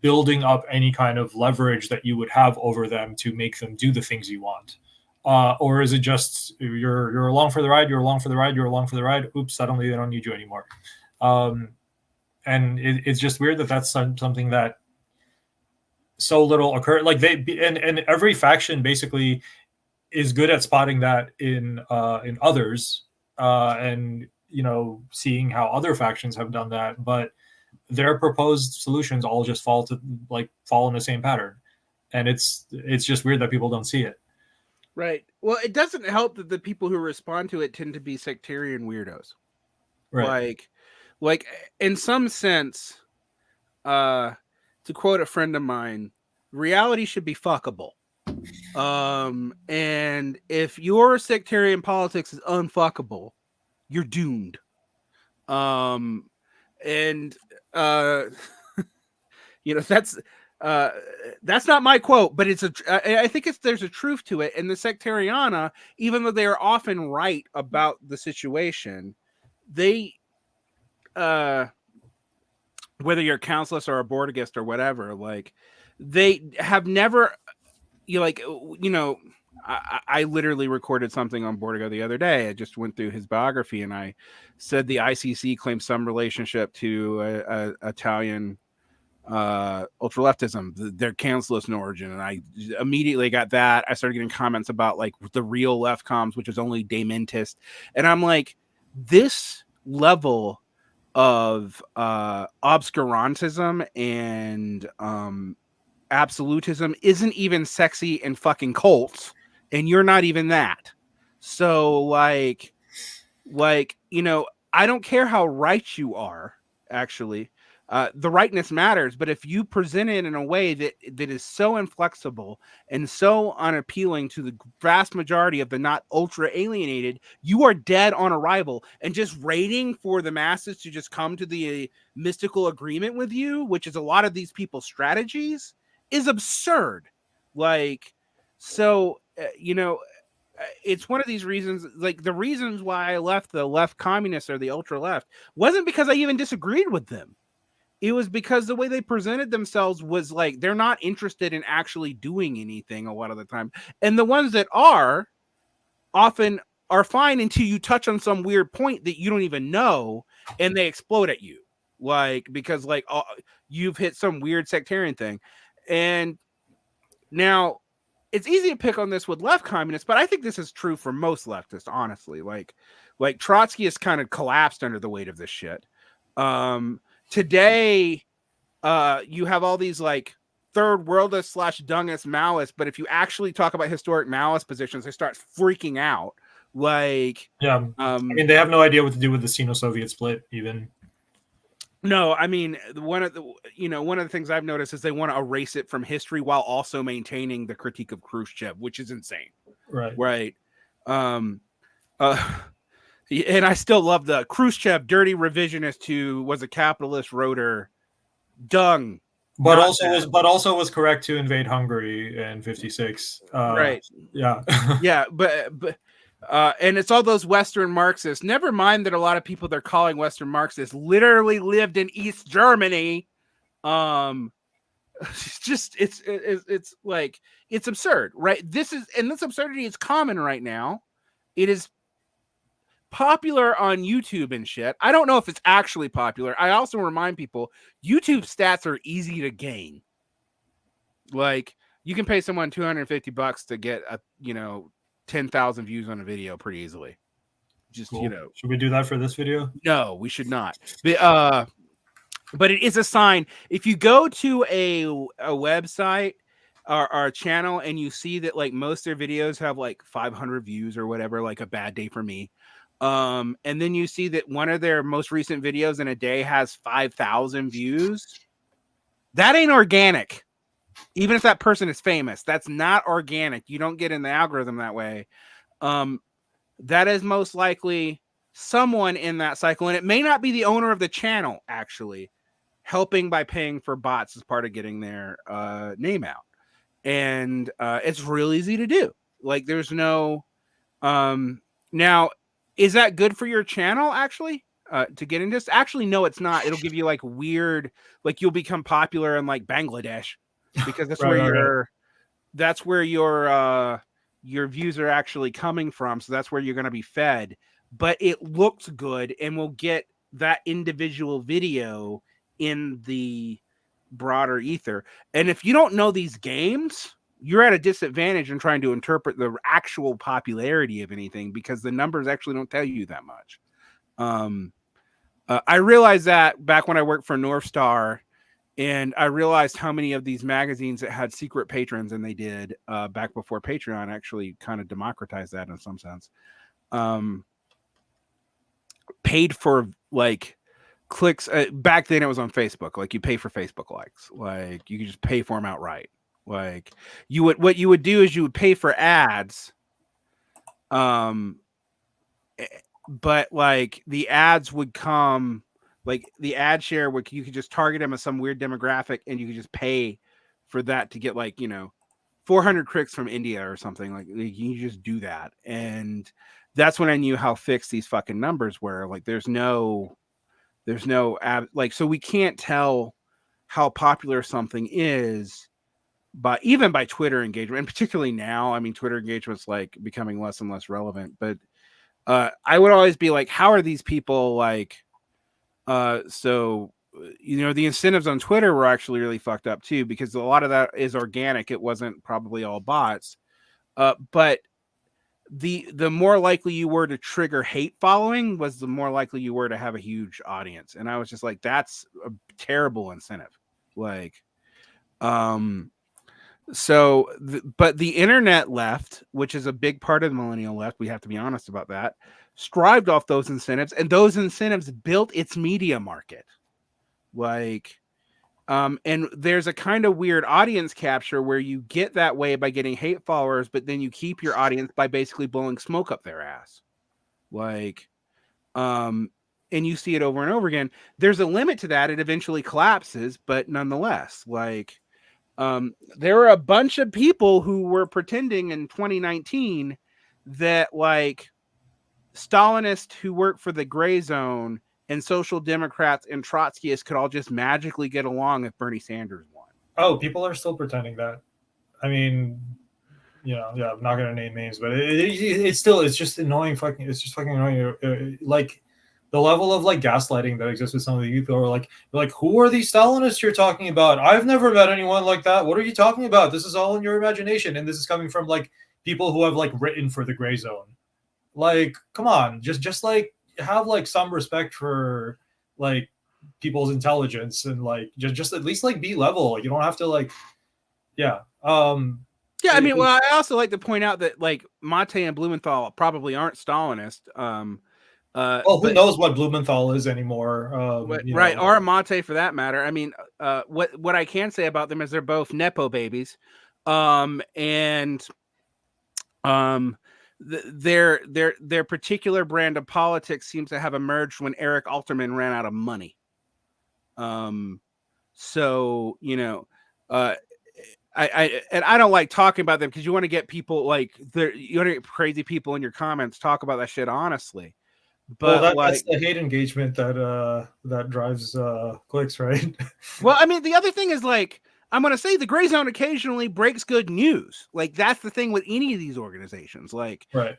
building up any kind of leverage that you would have over them to make them do the things you want? Or is it just you're along for the ride, you're along for the ride, you're along for the ride, oops, suddenly they don't need you anymore? And it's just weird that that's something that so little occur. Like and every faction basically is good at spotting that in others, and seeing how other factions have done that, but their proposed solutions all just fall in the same pattern, and it's just weird that people don't see it. Right. Well, it doesn't help that the people who respond to it tend to be sectarian weirdos. Right. Like in some sense, to quote a friend of mine, reality should be fuckable. And if your sectarian politics is unfuckable, you're doomed. And that's not my quote, but I think there's a truth to it. And the Sectariana, even though they are often right about the situation, they whether you're a councilist or a Bordigist or whatever, like they have never, I literally recorded something on Bordigo the other day. I just went through his biography and I said the ICC claims some relationship to Italian ultra-leftism. They're councilist in origin. And I immediately got that. I started getting comments about like the real left comms, which is only Dementist. And I'm like, this level of obscurantism and absolutism isn't even sexy in fucking cults, and you're not even that. So like I don't care how right you are, actually. The rightness matters, but if you present it in a way that is so inflexible and so unappealing to the vast majority of the not ultra alienated, you are dead on arrival. And just waiting for the masses to just come to the mystical agreement with you, which is a lot of these people's strategies, is absurd. Like, so, it's one of these reasons, like the reasons why I left the left communists or the ultra left wasn't because I even disagreed with them. It was because the way they presented themselves was like they're not interested in actually doing anything a lot of the time. And the ones that are often are fine until you touch on some weird point that you don't even know and they explode at you. Like, because like you've hit some weird sectarian thing. And now it's easy to pick on this with left communists, but I think this is true for most leftists, honestly. Like Trotsky has kind of collapsed under the weight of this shit. Today, you have all these like third worldist / dungist Maoists, but if you actually talk about historic Maoist positions, they start freaking out. Like, yeah, I mean, they have no idea what to do with the Sino-Soviet split, even. No, I mean, one of the things I've noticed is they want to erase it from history while also maintaining the critique of Khrushchev, which is insane. Right. And I still love the Khrushchev, dirty revisionist who was a capitalist rotor, dung. But also was correct to invade Hungary in 56. Right. Yeah. Yeah, but and it's all those Western Marxists. Never mind that a lot of people they're calling Western Marxists literally lived in East Germany. It's just it's like it's absurd, right? This absurdity is common right now. It is popular on YouTube and shit. I don't know if it's actually popular. I also remind people YouTube stats are easy to gain. Like you can pay someone $250 to get 10,000 views on a video pretty easily. Just cool. Should we do that for this video? No, we should not. But it is a sign. If you go to a website or a channel and you see that like most of their videos have like 500 views or whatever, like a bad day for me. And then you see that one of their most recent videos in a day has 5,000 views. That ain't organic. Even if that person is famous, that's not organic. You don't get in the algorithm that way. that is most likely someone in that cycle, and it may not be the owner of the channel actually helping by paying for bots as part of getting their name out. And it's real easy to do. Like, there's no now, is that good for your channel actually? To get into this? Actually, no, it's not. It'll give you like weird, like you'll become popular in like Bangladesh because that's that's where your views are actually coming from. So that's where you're going to be fed. But it looks good and will get that individual video in the broader ether. And if you don't know these games, you're at a disadvantage in trying to interpret the actual popularity of anything because the numbers actually don't tell you that much. I realized that back when I worked for North Star, and I realized how many of these magazines that had secret patrons, and they did back before Patreon actually kind of democratized that in some sense, paid for like clicks. Back then it was on Facebook. Like you pay for Facebook likes. Like you could just pay for them outright. Like what you would do is you would pay for ads. But like the ads would come, like the ad share would, you could just target them as some weird demographic and you could just pay for that to get like, 400 clicks from India or something. Like you just do that. And that's when I knew how fixed these fucking numbers were. Like there's no ad, like, so we can't tell how popular something is even by Twitter engagement. And particularly now, I mean, Twitter engagement's like becoming less and less relevant, but I would always be like, how are these people like, so, the incentives on Twitter were actually really fucked up too, because a lot of that is organic. It wasn't probably all bots. But the more likely you were to trigger hate following was the more likely you were to have a huge audience. And I was just like, that's a terrible incentive. Like, so, but the internet left, which is a big part of the millennial left, we have to be honest about that, strived off those incentives, and those incentives built its media market. Like, and there's a kind of weird audience capture where you get that way by getting hate followers, but then you keep your audience by basically blowing smoke up their ass. Like, and you see it over and over again. There's a limit to that. It eventually collapses, but nonetheless, like, there were a bunch of people who were pretending in 2019 that like Stalinists who worked for the gray zone and social democrats and Trotskyists could all just magically get along if Bernie Sanders won. Oh, people are still pretending that. I mean, I'm not going to name names, but it's just annoying. It's just fucking annoying. Like the level of like gaslighting that exists with some of the youth who are like, who are these Stalinists you're talking about? I've never met anyone like that. What are you talking about? This is all in your imagination. And this is coming from like people who have like written for the gray zone. Like, come on, just like have like some respect for like people's intelligence and like just at least like be level. You don't have to like, yeah. Yeah, I mean, well, I also like to point out that like Motte and Blumenthal probably aren't Stalinist. Who knows what Blumenthal is anymore? Right, or Motte for that matter. I mean, what I can say about them is they're both nepo babies, and their particular brand of politics seems to have emerged when Eric Alterman ran out of money. So I don't like talking about them because you want to get people like you want to get crazy people in your comments talk about that shit honestly. But that's the hate engagement that drives clicks, right? Well, I mean, the other thing is like I'm going to say the gray zone occasionally breaks good news. Like that's the thing with any of these organizations. Like right.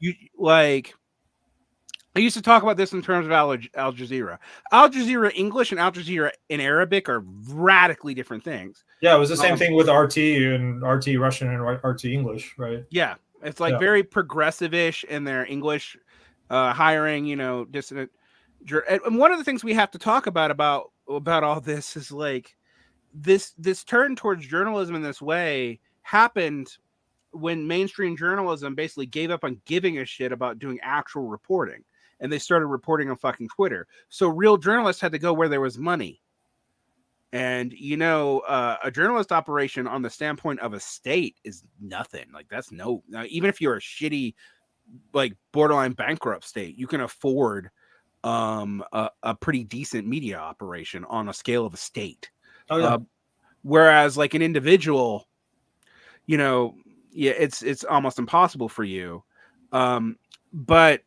I used to talk about this in terms of Al Jazeera. Al Jazeera English and Al Jazeera in Arabic are radically different things. Yeah, it was the same thing with RT and RT Russian and RT English, right? Yeah, it's like very progressive-ish in their English hiring, dissident. And one of the things we have to talk about all this is like this turn towards journalism in this way happened when mainstream journalism basically gave up on giving a shit about doing actual reporting. And they started reporting on fucking Twitter. So real journalists had to go where there was money. And, a journalist operation on the standpoint of a state is nothing. Like that's even if you're a shitty like borderline bankrupt state, you can afford a pretty decent media operation on a scale of a state. Oh yeah. Whereas like an individual, you know, yeah, it's almost impossible for you. But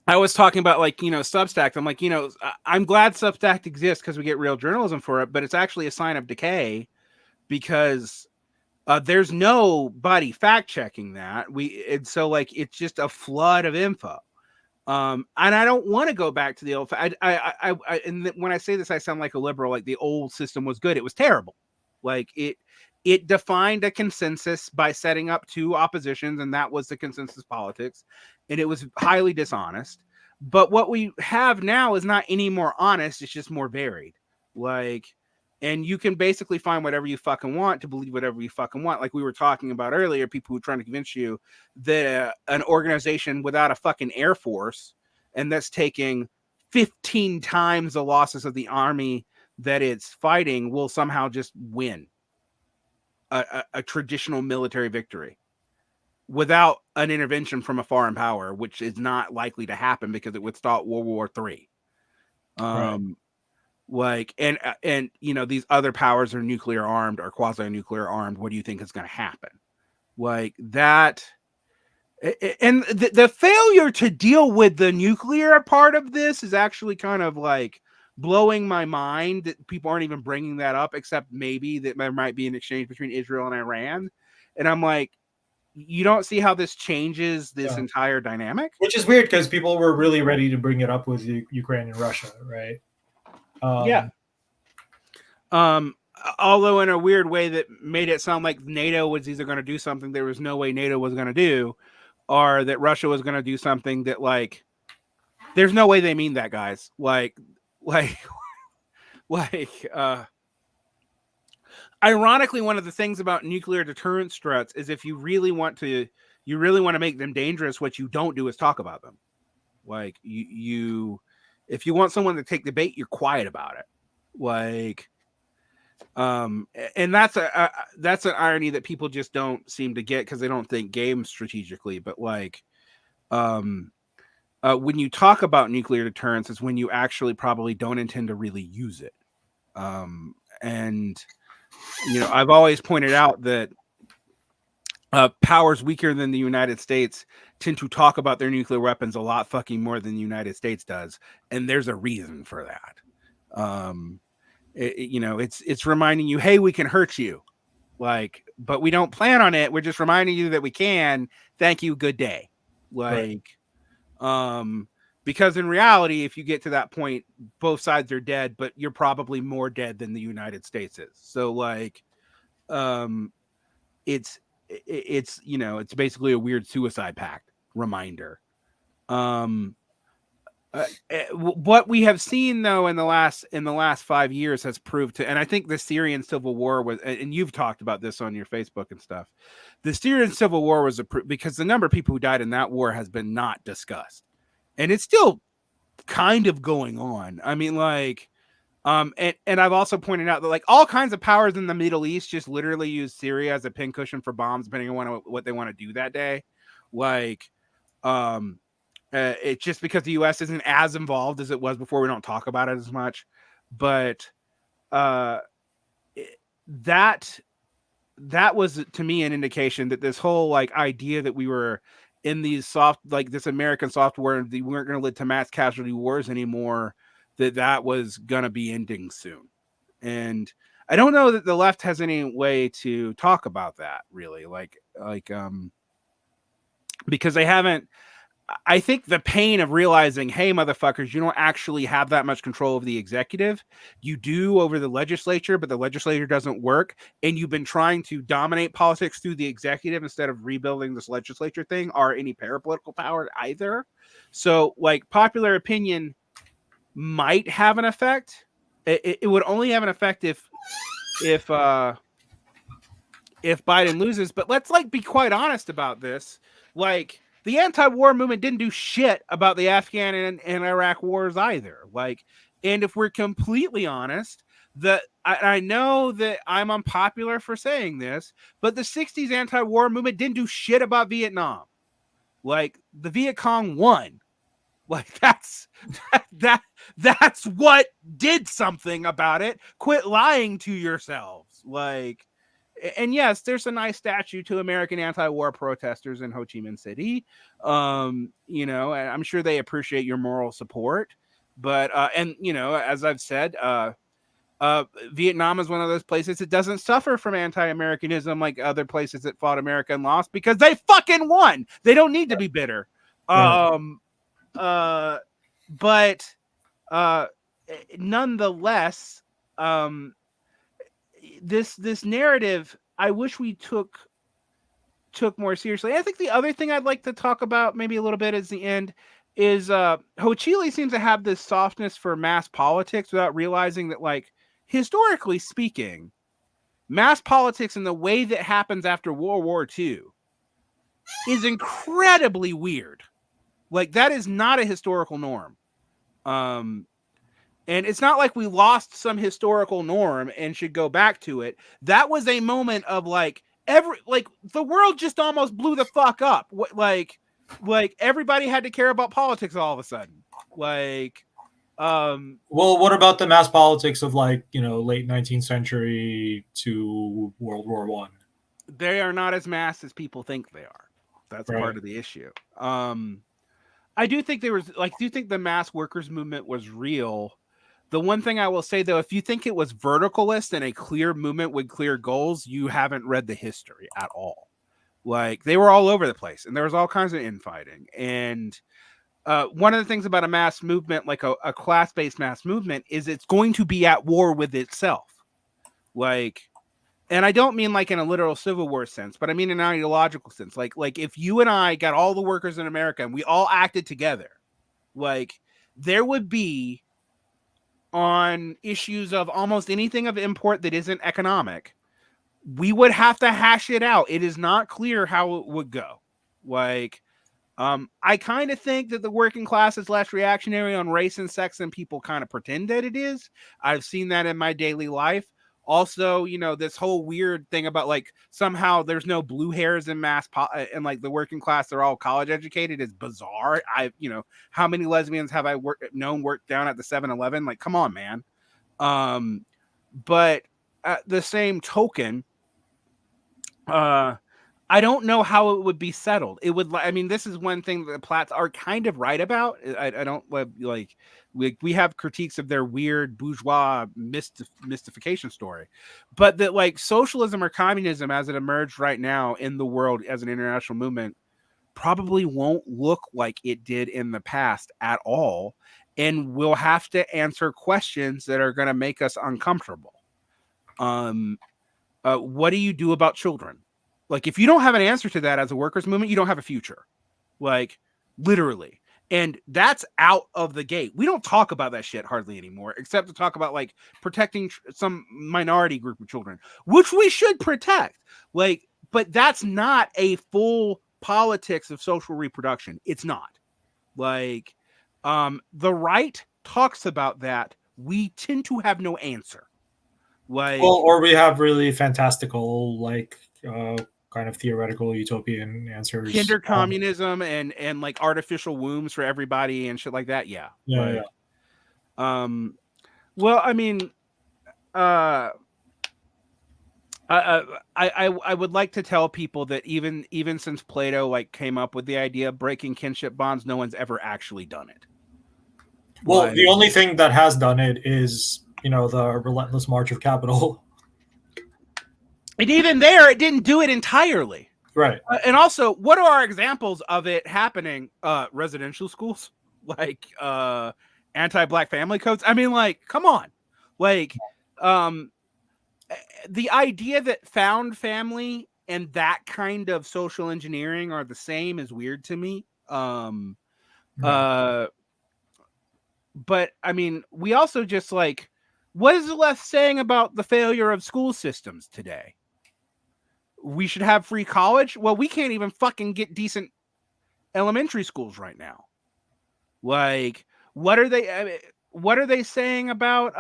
I was talking about like, you know, Substack. I'm like, you know, I'm glad Substack exists because we get real journalism for it, but it's actually a sign of decay because there's nobody fact checking that. And so like it's just a flood of info. And I don't want to go back to the old. And when I say this, I sound like a liberal. Like the old system was good; it was terrible. Like it defined a consensus by setting up two oppositions, and that was the consensus politics, and it was highly dishonest. But what we have now is not any more honest; it's just more varied. Like, and you can basically find whatever you fucking want to believe whatever you fucking want. Like we were talking about earlier, people who are trying to convince you that an organization without a fucking air force and that's taking 15 times the losses of the army that it's fighting will somehow just win a traditional military victory without an intervention from a foreign power, which is not likely to happen because it would start World War III. Right. Like, and you know, these other powers are nuclear armed or quasi-nuclear armed. What do you think is going to happen? Like that. And the failure to deal with the nuclear part of this is actually kind of like blowing my mind that people aren't even bringing that up, except maybe that there might be an exchange between Israel and Iran. And I'm like, you don't see how this changes this entire dynamic? Which is weird because people were really ready to bring it up with Ukraine and Russia, right? Yeah. Although in a weird way that made it sound like NATO was either going to do something there was no way NATO was going to do, or that Russia was going to do something that like, there's no way they mean that, guys. Ironically, one of the things about nuclear deterrence threats is if you really want to make them dangerous, what you don't do is talk about them. Like if you want someone to take the bait, you're quiet about it. Like, and that's an irony that people just don't seem to get because they don't think game strategically. But like, when you talk about nuclear deterrence, is when you actually probably don't intend to really use it. And you know, I've always pointed out that powers weaker than the United States tend to talk about their nuclear weapons a lot fucking more than the United States does, and there's a reason for that. You know, it's reminding you, hey, we can hurt you, like, but we don't plan on it. We're just reminding you that we can. Thank you. Good day. Like, right. Because in reality, if you get to that point, both sides are dead, but you're probably more dead than the United States is. So like, it's, you know, it's basically a weird suicide pact reminder. What we have seen though in the last 5 years has proved to, and I think the Syrian civil war was, and you've talked about this on your Facebook and stuff. The Syrian civil war was because the number of people who died in that war has been not discussed, and it's still kind of going on. I mean, like, and I've also pointed out that like all kinds of powers in the Middle East just literally use Syria as a pincushion for bombs, depending on what they want to do that day. Like, it's just because the U.S. isn't as involved as it was before. We don't talk about it as much, but that was to me an indication that this whole like idea that we were in these this American software and we weren't going to lead to mass casualty wars anymore, that was going to be ending soon. And I don't know that the left has any way to talk about that really, because they haven't. I think the pain of realizing, hey, motherfuckers, you don't actually have that much control over the executive. You do over the legislature, but the legislature doesn't work. And you've been trying to dominate politics through the executive instead of rebuilding this legislature thing or any parapolitical power either. So, like, popular opinion might have an effect. It would only have an effect if Biden loses. But let's like be quite honest about this. Like, the anti-war movement didn't do shit about the Afghan and Iraq wars either. Like, and if we're completely honest, I know that I'm unpopular for saying this, but the 60s anti-war movement didn't do shit about Vietnam. Like the Viet Cong won. Like that's what did something about it. Quit lying to yourselves. Like, and yes, there's a nice statue to American anti-war protesters in Ho Chi Minh City. You know, and I'm sure they appreciate your moral support. But and you know, as I've said, Vietnam is one of those places that doesn't suffer from anti-Americanism like other places that fought America and lost because they fucking won. They don't need to be bitter. But nonetheless, this narrative, I wish we took more seriously. I think the other thing I'd like to talk about maybe a little bit is the end is Hochuli seems to have this softness for mass politics without realizing that, like, historically speaking, mass politics and the way that happens after World War II is incredibly weird. Like, that is not a historical norm. And it's not like we lost some historical norm and should go back to it. That was a moment of like the world just almost blew the fuck up. Like everybody had to care about politics all of a sudden. Like, well, what about the mass politics of, like, you know, late 19th century to World War I? They are not as mass as people think they are. That's right. Part of the issue. I do think there was, like, do you think the mass workers movement was real? The one thing I will say, though, if you think it was verticalist and a clear movement with clear goals, you haven't read the history at all. Like, they were all over the place, and there was all kinds of infighting. And one of the things about a mass movement, like a class-based mass movement, is it's going to be at war with itself. Like, and I don't mean like in a literal Civil War sense, but I mean in an ideological sense. Like if you and I got all the workers in America and we all acted together, like, there would be, on issues of almost anything of import that isn't economic, we would have to hash it out. It is not clear how it would go. Like, I kind of think that the working class is less reactionary on race and sex than people kind of pretend that it is. I've seen that in my daily life. Also, you know, this whole weird thing about, like, somehow there's no blue hairs in and like the working class, they're all college educated, is bizarre. You know, how many lesbians have I known work down at the 7-Eleven? Like, come on, man. But at the same token, I don't know how it would be settled. It would, I mean, this is one thing that the Platts are kind of right about. I don't like, we have critiques of their weird bourgeois mystification story, but that, like, socialism or communism as it emerged right now in the world as an international movement probably won't look like it did in the past at all. And we'll have to answer questions that are going to make us uncomfortable. What do you do about children? Like, if you don't have an answer to that as a workers' movement, you don't have a future. Like, literally. And that's out of the gate. We don't talk about that shit hardly anymore, except to talk about, like, protecting some minority group of children, which we should protect. Like, but that's not a full politics of social reproduction. It's not. Like, the right talks about that. We tend to have no answer. Like, well, or we have really fantastical, like, kind of theoretical utopian answers. Kinder communism and like artificial wombs for everybody and shit like that. Yeah. Yeah. Well, I mean, I would like to tell people that even since Plato, like, came up with the idea of breaking kinship bonds, no one's ever actually done it. Well, the only thing that has done it is, you know, the relentless march of capital. And even there, it didn't do it entirely. Right. And also, what are our examples of it happening? Residential schools, like anti-black family codes. I mean, like, come on. Like, the idea that found family and that kind of social engineering are the same is weird to me. But I mean, we also just, like, what is the left saying about the failure of school systems today? We should have free college. Well, we can't even fucking get decent elementary schools right now. Like, what are they saying about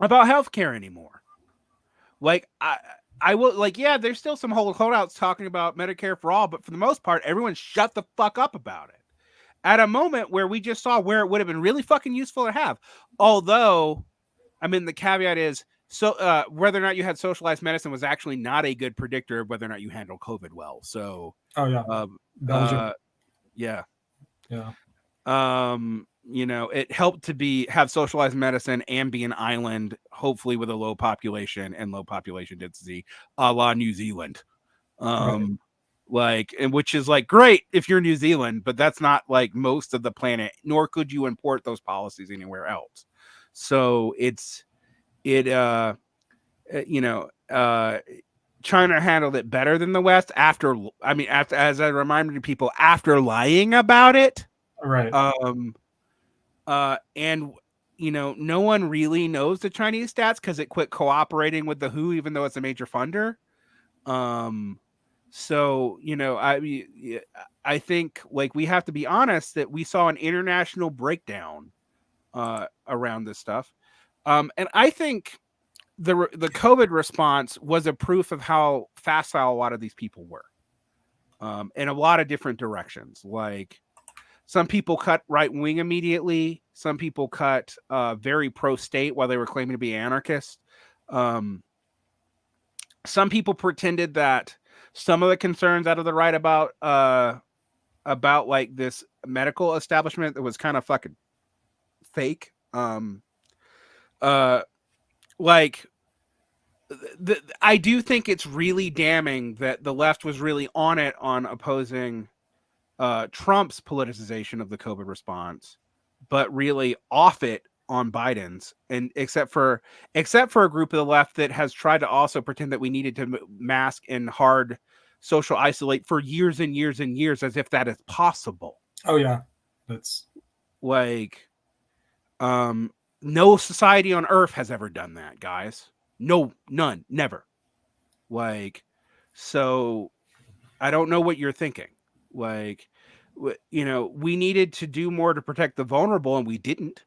healthcare anymore? Like, I will like, yeah, there's still some holdouts talking about Medicare for all, but for the most part, everyone shut the fuck up about it. At a moment where we just saw where it would have been really fucking useful to have. Although, I mean, the caveat is whether or not you had socialized medicine was actually not a good predictor of whether or not you handled COVID well. So, Oh yeah, Belgium. Yeah. Yeah. You know, it helped to have socialized medicine and be an island, hopefully with a low population and low population density, a la New Zealand. Right. Like, and which is like great if you're New Zealand, but that's not like most of the planet, nor could you import those policies anywhere else. So China handled it better than the West after as I reminded people, after lying about it. Right. And no one really knows the Chinese stats because it quit cooperating with the WHO, even though it's a major funder. So I think like we have to be honest that we saw an international breakdown around this stuff, and I think the COVID response was a proof of how facile a lot of these people were, in a lot of different directions. Like, some people cut right wing immediately. Some people cut very pro state while they were claiming to be anarchists. Some people pretended that some of the concerns out of the right about like this medical establishment that was kind of fucking fake. Like, I do think it's really damning that the left was really on it on opposing Trump's politicization of the COVID response, but really off it on Biden's, and except for a group of the left that has tried to also pretend that we needed to mask and hard social isolate for years and years and years, as if that is possible. Oh yeah, that's like, no society on earth has ever done that, guys. No, none, never. Like, so I don't know what you're thinking. Like, we needed to do more to protect the vulnerable, and we didn't.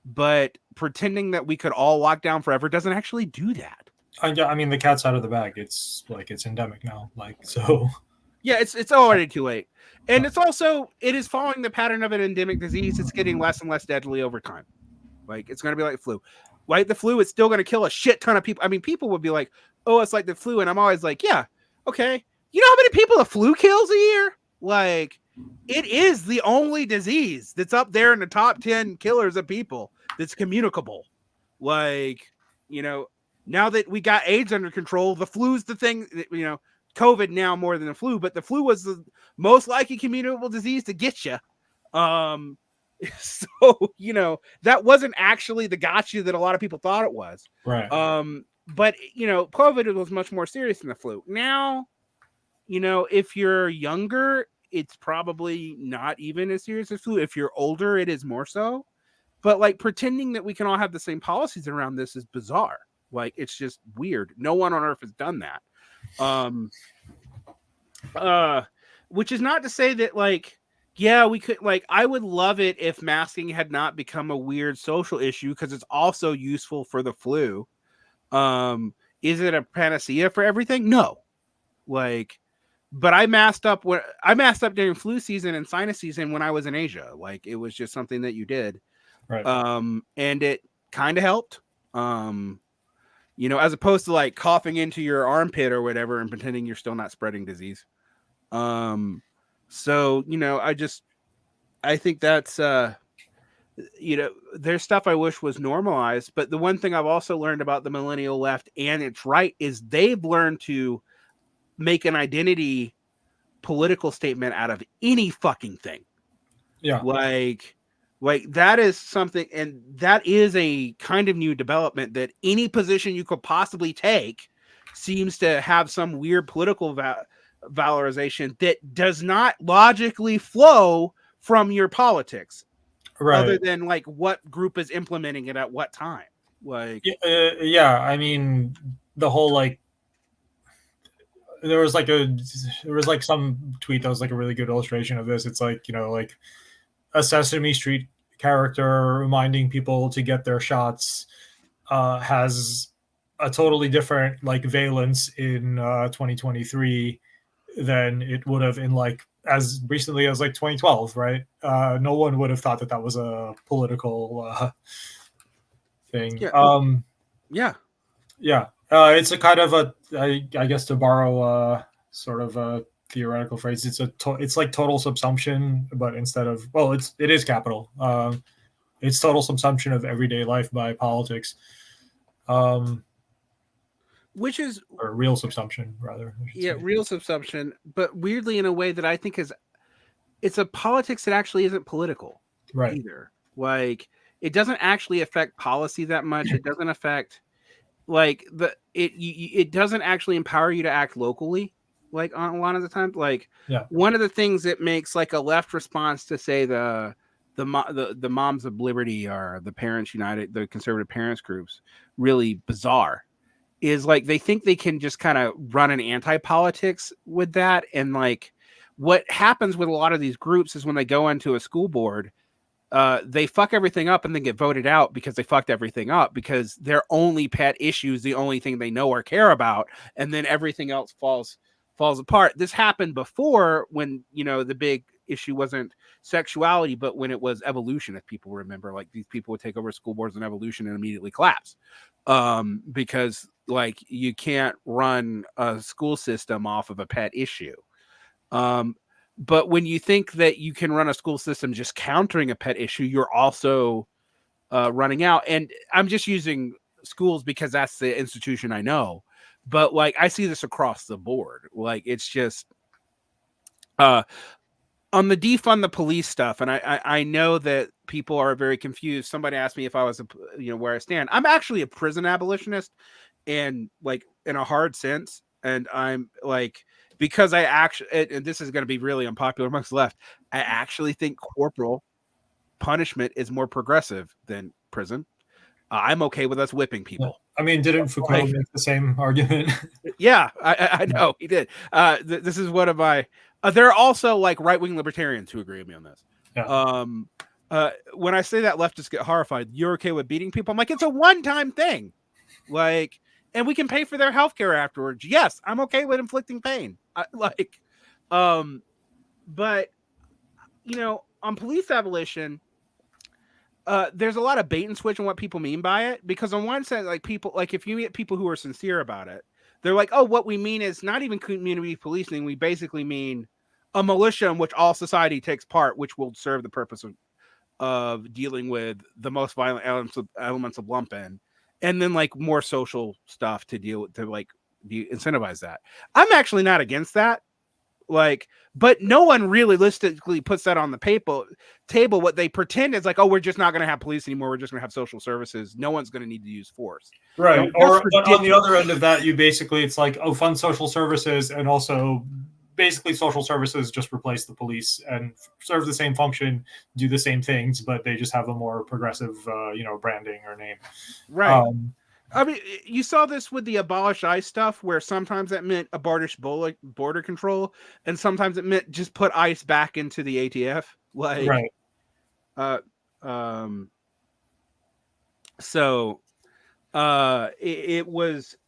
But pretending that we could all lock down forever doesn't actually do that. I mean, the cat's out of the bag. It's like it's endemic now. Like, so. Yeah, it's already too late, and it is following the pattern of an endemic disease. It's getting less and less deadly over time. Like, it's going to be like flu. Like, the flu is still going to kill a shit ton of people. I mean, people would be like, "Oh, it's like the flu," and I'm always like, "Yeah, okay." You know how many people the flu kills a year? Like, it is the only disease that's up there in the top 10 killers of people that's communicable. Like, now that we got AIDS under control, the flu's the thing, COVID now more than the flu, but the flu was the most likely communicable disease to get you. So, that wasn't actually the gotcha that a lot of people thought it was. Right. But, COVID was much more serious than the flu. Now, if you're younger, it's probably not even as serious as flu. If you're older, it is more so. But like, pretending that we can all have the same policies around this is bizarre. Like, it's just weird. No one on earth has done that. Which is not to say that, like, yeah, we could, like, I would love it if masking had not become a weird social issue, because it's also useful for the flu. Is it a panacea for everything? No. Like, but I masked up during flu season and sinus season when I was in Asia. Like, it was just something that you did. Right. And it kind of helped. As opposed to like coughing into your armpit or whatever and pretending you're still not spreading disease. So, I think that's, there's stuff I wish was normalized, but the one thing I've also learned about the millennial left and its right is they've learned to make an identity political statement out of any fucking thing. Yeah. Like that is something, and that is a kind of new development, that any position you could possibly take seems to have some weird political valorization that does not logically flow from your politics, Right. other than like what group is implementing it at what time. Like, yeah, I mean, the whole, like, there was some tweet that was like a really good illustration of this. It's like, like a Sesame Street character reminding people to get their shots has a totally different like valence in 2023 than it would have in like as recently as like 2012, right? No one would have thought that that was a political thing. Yeah. It's a kind of a, I guess, to borrow sort of a theoretical phrase, it's like total subsumption, but instead of, well, it is capital. It's total subsumption of everyday life by politics. Which is, or real subsumption, rather. Yeah, real subsumption, but weirdly in a way that I think it's a politics that actually isn't political, right? Either. Like, it doesn't actually affect policy that much. It doesn't affect like it doesn't actually empower you to act locally. Like on a lot of the times, like one of the things that makes like a left response to say the Moms of Liberty or the Parents United, the conservative parents groups, really bizarre, is like they think they can just kind of run an anti-politics with that. And like what happens with a lot of these groups is when they go into a school board, they fuck everything up and then get voted out because they fucked everything up, because their only pet issue is the only thing they know or care about, and then everything else falls apart. This happened before when, the big issue wasn't sexuality, but when it was evolution, if people remember, like these people would take over school boards and evolution and immediately collapse. Because like you can't run a school system off of a pet issue. But when you think that you can run a school system just countering a pet issue, you're also running out. And I'm just using schools because that's the institution I know. But like I see this across the board. Like it's just on the defund the police stuff. And I know that people are very confused. Somebody asked me if I was where I stand. I'm actually a prison abolitionist, and like in a hard sense. And I'm like, because I actually, and this is going to be really unpopular amongst the left, I actually think corporal punishment is more progressive than prison. I'm okay with us whipping people. I mean, didn't Foucault make the same argument? Yeah, I know he did. This is one of my. There are also like right-wing libertarians who agree with me on this. Yeah. When I say that, leftists get horrified. You're okay with beating people? I'm like, it's a one-time thing. Like, and we can pay for their healthcare afterwards. Yes, I'm okay with inflicting pain. But on police abolition, there's a lot of bait and switch on what people mean by it. Because on one side, like people, like if you meet people who are sincere about it, they're like, oh, what we mean is not even community policing. We basically mean a militia in which all society takes part, which will serve the purpose of dealing with the most violent elements of lumpen. And then like more social stuff to deal with, to like incentivize that. I'm actually not against that. Like, but no one really realistically puts that on the table. What they pretend is like, oh, we're just not going to have police anymore. We're just going to have social services. No one's going to need to use force. Right. Or on the other end of that, it's like, oh, fund social services, and also basically social services just replace the police and serve the same function, do the same things, but they just have a more progressive, branding or name. Right. I mean, you saw this with the abolish ICE stuff, where sometimes that meant abolish border control, and sometimes it meant just put ICE back into the ATF. Like, right.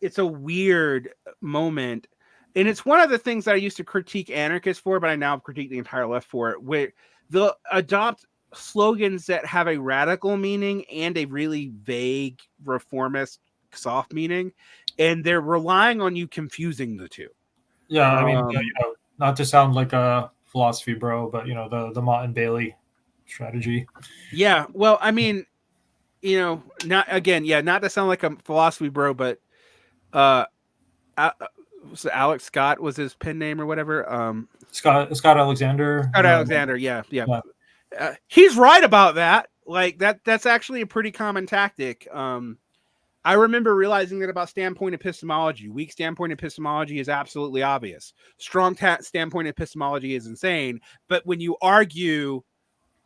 It's a weird moment. And it's one of the things that I used to critique anarchists for, but I now critique the entire left for it, where they'll adopt slogans that have a radical meaning and a really vague reformist soft meaning, and they're relying on you confusing the two. Yeah, I mean, not to sound like a philosophy bro, but the Motte and Bailey strategy. Yeah, well, I mean, not to sound like a philosophy bro, but so Alex Scott was his pen name or whatever. Scott Alexander. Scott Alexander, yeah. He's right about that. Like that's actually a pretty common tactic. I remember realizing that about standpoint epistemology. Weak standpoint epistemology is absolutely obvious. Strong standpoint epistemology is insane. But when you argue,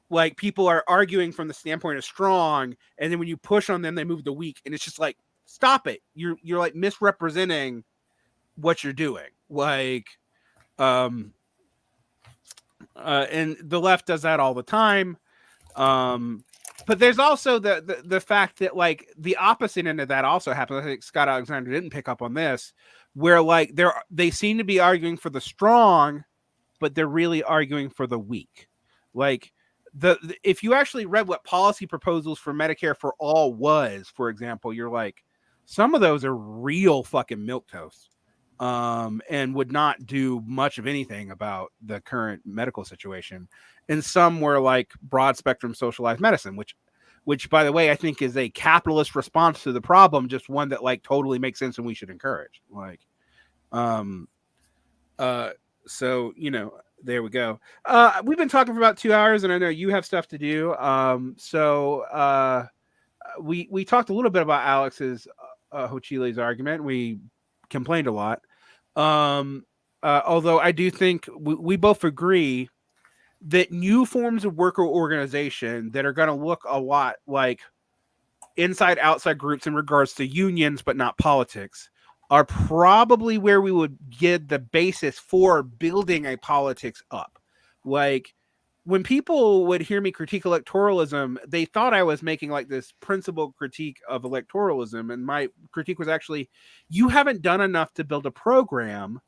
like people are arguing from the standpoint of strong, and then when you push on them, they move to weak, and it's just like, stop it. You're like misrepresenting what you're doing. Like, and the left does that all the time. but there's also the fact that like the opposite end of that also happens. I think Scott Alexander didn't pick up on this, where like they seem to be arguing for the strong, but they're really arguing for the weak. Like if you actually read what policy proposals for Medicare for all was, for example, you're like, some of those are real fucking milquetoast, and would not do much of anything about the current medical situation. And some were like broad spectrum socialized medicine, which by the way, I think is a capitalist response to the problem, just one that like totally makes sense and we should encourage. Like, so there we go. We've been talking for about 2 hours, and I know you have stuff to do. So we talked a little bit about Alex's Hochuli's argument. We complained a lot. Although I do think we both agree that new forms of worker organization that are going to look a lot like inside outside groups in regards to unions, but not politics, are probably where we would get the basis for building a politics up. Like, when people would hear me critique electoralism, they thought I was making like this principled critique of electoralism. And my critique was actually, you haven't done enough to build a program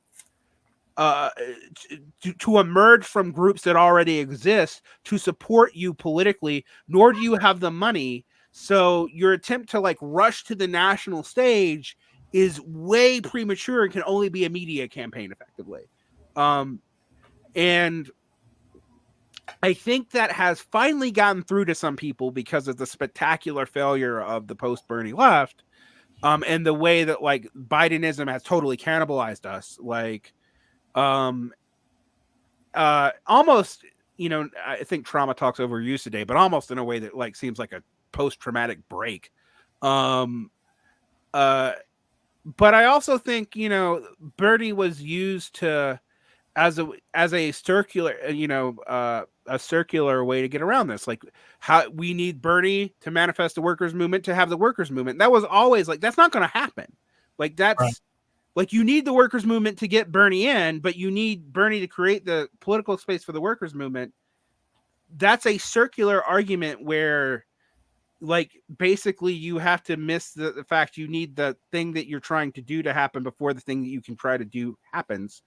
to emerge from groups that already exist to support you politically, nor do you have the money. So your attempt to like rush to the national stage is way premature and can only be a media campaign effectively. And I think that has finally gotten through to some people because of the spectacular failure of the post-Bernie left, and the way that like Bidenism has totally cannibalized us. Like, almost, I think trauma talk's overused today, but almost in a way that like seems like a post-traumatic break. But I also think, Bernie was used to as a circular, a circular way to get around this. Like, how we need Bernie to manifest the workers' movement to have the workers' movement. That was always like, that's not going to happen. Like, that's right. Like, you need the workers' movement to get Bernie in, but you need Bernie to create the political space for the workers' movement. That's a circular argument where, like, basically you have to miss the fact you need the thing that you're trying to do to happen before the thing that you can try to do happens.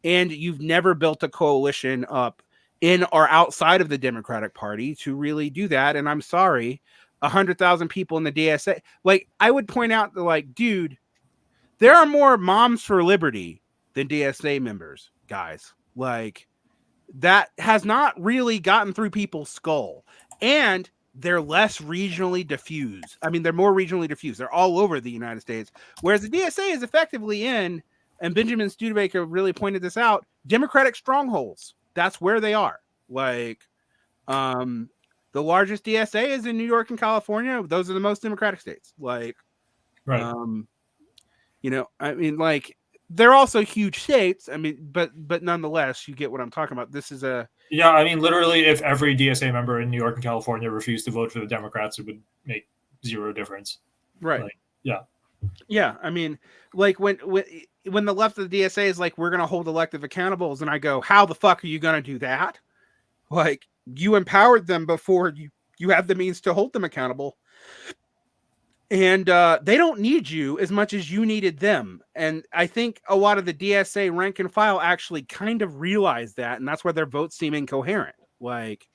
And you've never built a coalition up in or outside of the Democratic Party to really do that. And I'm sorry, 100,000 people in the DSA. Like, I would point out that, like, dude, there are more Moms for Liberty than DSA members, guys. Like, that has not really gotten through people's skull. And they're less regionally diffused. I mean, they're more regionally diffused. They're all over the United States. Whereas the DSA is effectively in, and Benjamin Studebaker really pointed this out, Democratic strongholds. That's where they are. Like, the largest DSA is in New York and California. Those are the most Democratic states. Like, right. I mean, like, they're also huge states. I mean, but nonetheless, you get what I'm talking about. This is yeah. I mean, literally, if every DSA member in New York and California refused to vote for the Democrats, it would make zero difference. Right. Like, yeah. Yeah. I mean, like, when the left of the DSA is like, we're going to hold elective accountables, and I go, how the fuck are you going to do that? Like, you empowered them before you have the means to hold them accountable. And they don't need you as much as you needed them. And I think a lot of the DSA rank and file actually kind of realized that, and that's why their votes seem incoherent. Like,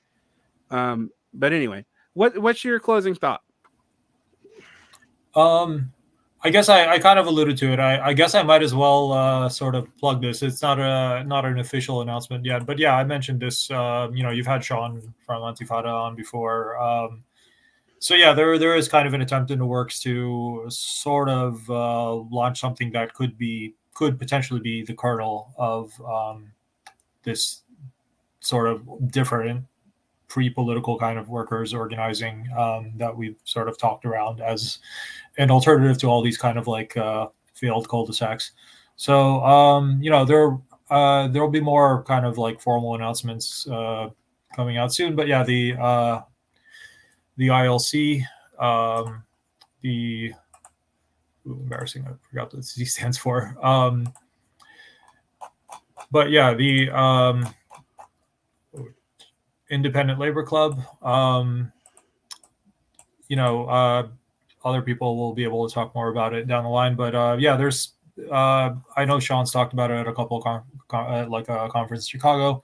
but anyway, what's your closing thought? I guess I kind of alluded to it. I guess I might as well sort of plug this. It's not an official announcement yet, but yeah, I mentioned this. You've had Sean from Antifada on before. So yeah, there is kind of an attempt in the works to sort of launch something that could potentially be the kernel of this sort of different pre-political kind of workers organizing that we've sort of talked around as an alternative to all these kind of like failed cul-de-sacs. So there will be more kind of like formal announcements coming out soon. But yeah, the ILC, embarrassing, I forgot what C stands for. But yeah, the Independent Labor Club, other people will be able to talk more about it down the line. But there's I know Sean's talked about it at a couple of like a conference in Chicago.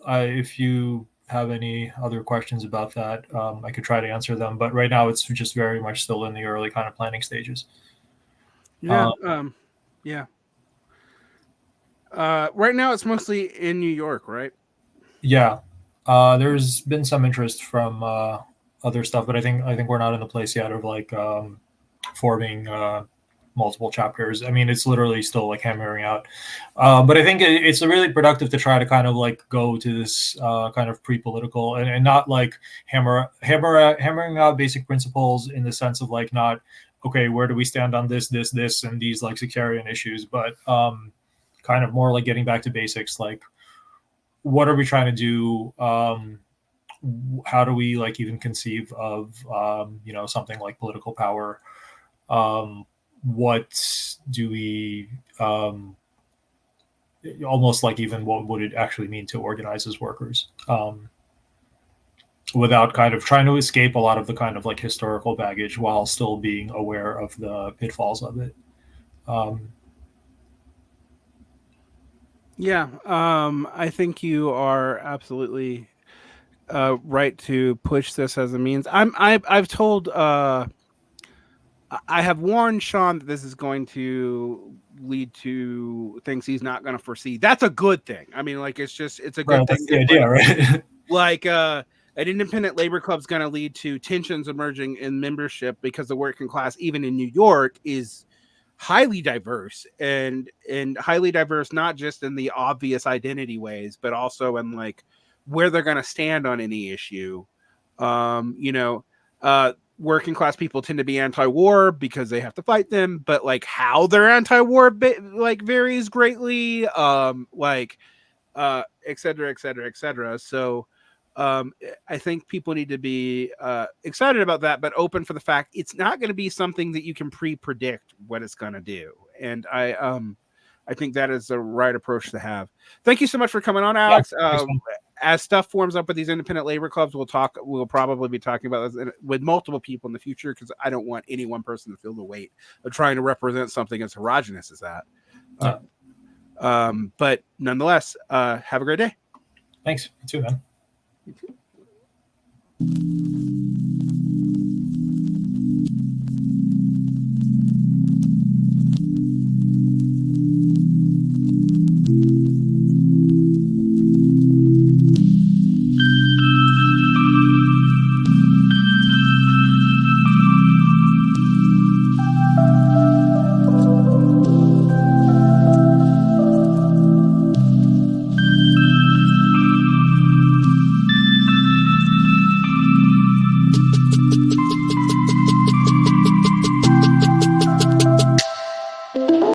If you have any other questions about that, I could try to answer them. But right now, it's just very much still in the early kind of planning stages. Yeah. Yeah. Right now, it's mostly in New York, right? Yeah. There's been some interest from other stuff, but I think we're not in the place yet of like forming multiple chapters. I mean, it's literally still like hammering out. But I think it's really productive to try to kind of like go to this kind of pre-political and not like hammering out basic principles in the sense of like not, okay, where do we stand on this, and these like sectarian issues, but kind of more like getting back to basics, like what are we trying to do? How do we like even conceive of something like political power? What do we almost like even what would it actually mean to organize as workers, without kind of trying to escape a lot of the kind of like historical baggage while still being aware of the pitfalls of it. I think you are absolutely right to push this as a means. I've told I have warned Sean that this is going to lead to things he's not going to foresee. That's a good thing. I mean, like it's a good thing. That's the idea, right? Like an independent labor club is going to lead to tensions emerging in membership because the working class, even in New York, is highly diverse and highly diverse, not just in the obvious identity ways, but also in like where they're going to stand on any issue. Working class people tend to be anti-war because they have to fight them, but like how they're anti-war like varies greatly, et cetera, et cetera, et cetera. So I think people need to be excited about that, but open for the fact it's not going to be something that you can pre-predict what it's going to do. And I think that is the right approach to have. Thank you so much for coming on, Alex. As stuff forms up with these independent labor clubs, we'll probably be talking about this with multiple people in the future, because I don't want any one person to feel the weight of trying to represent something as heterogeneous as that. But nonetheless, have a great day. Thanks. You too, man. You too.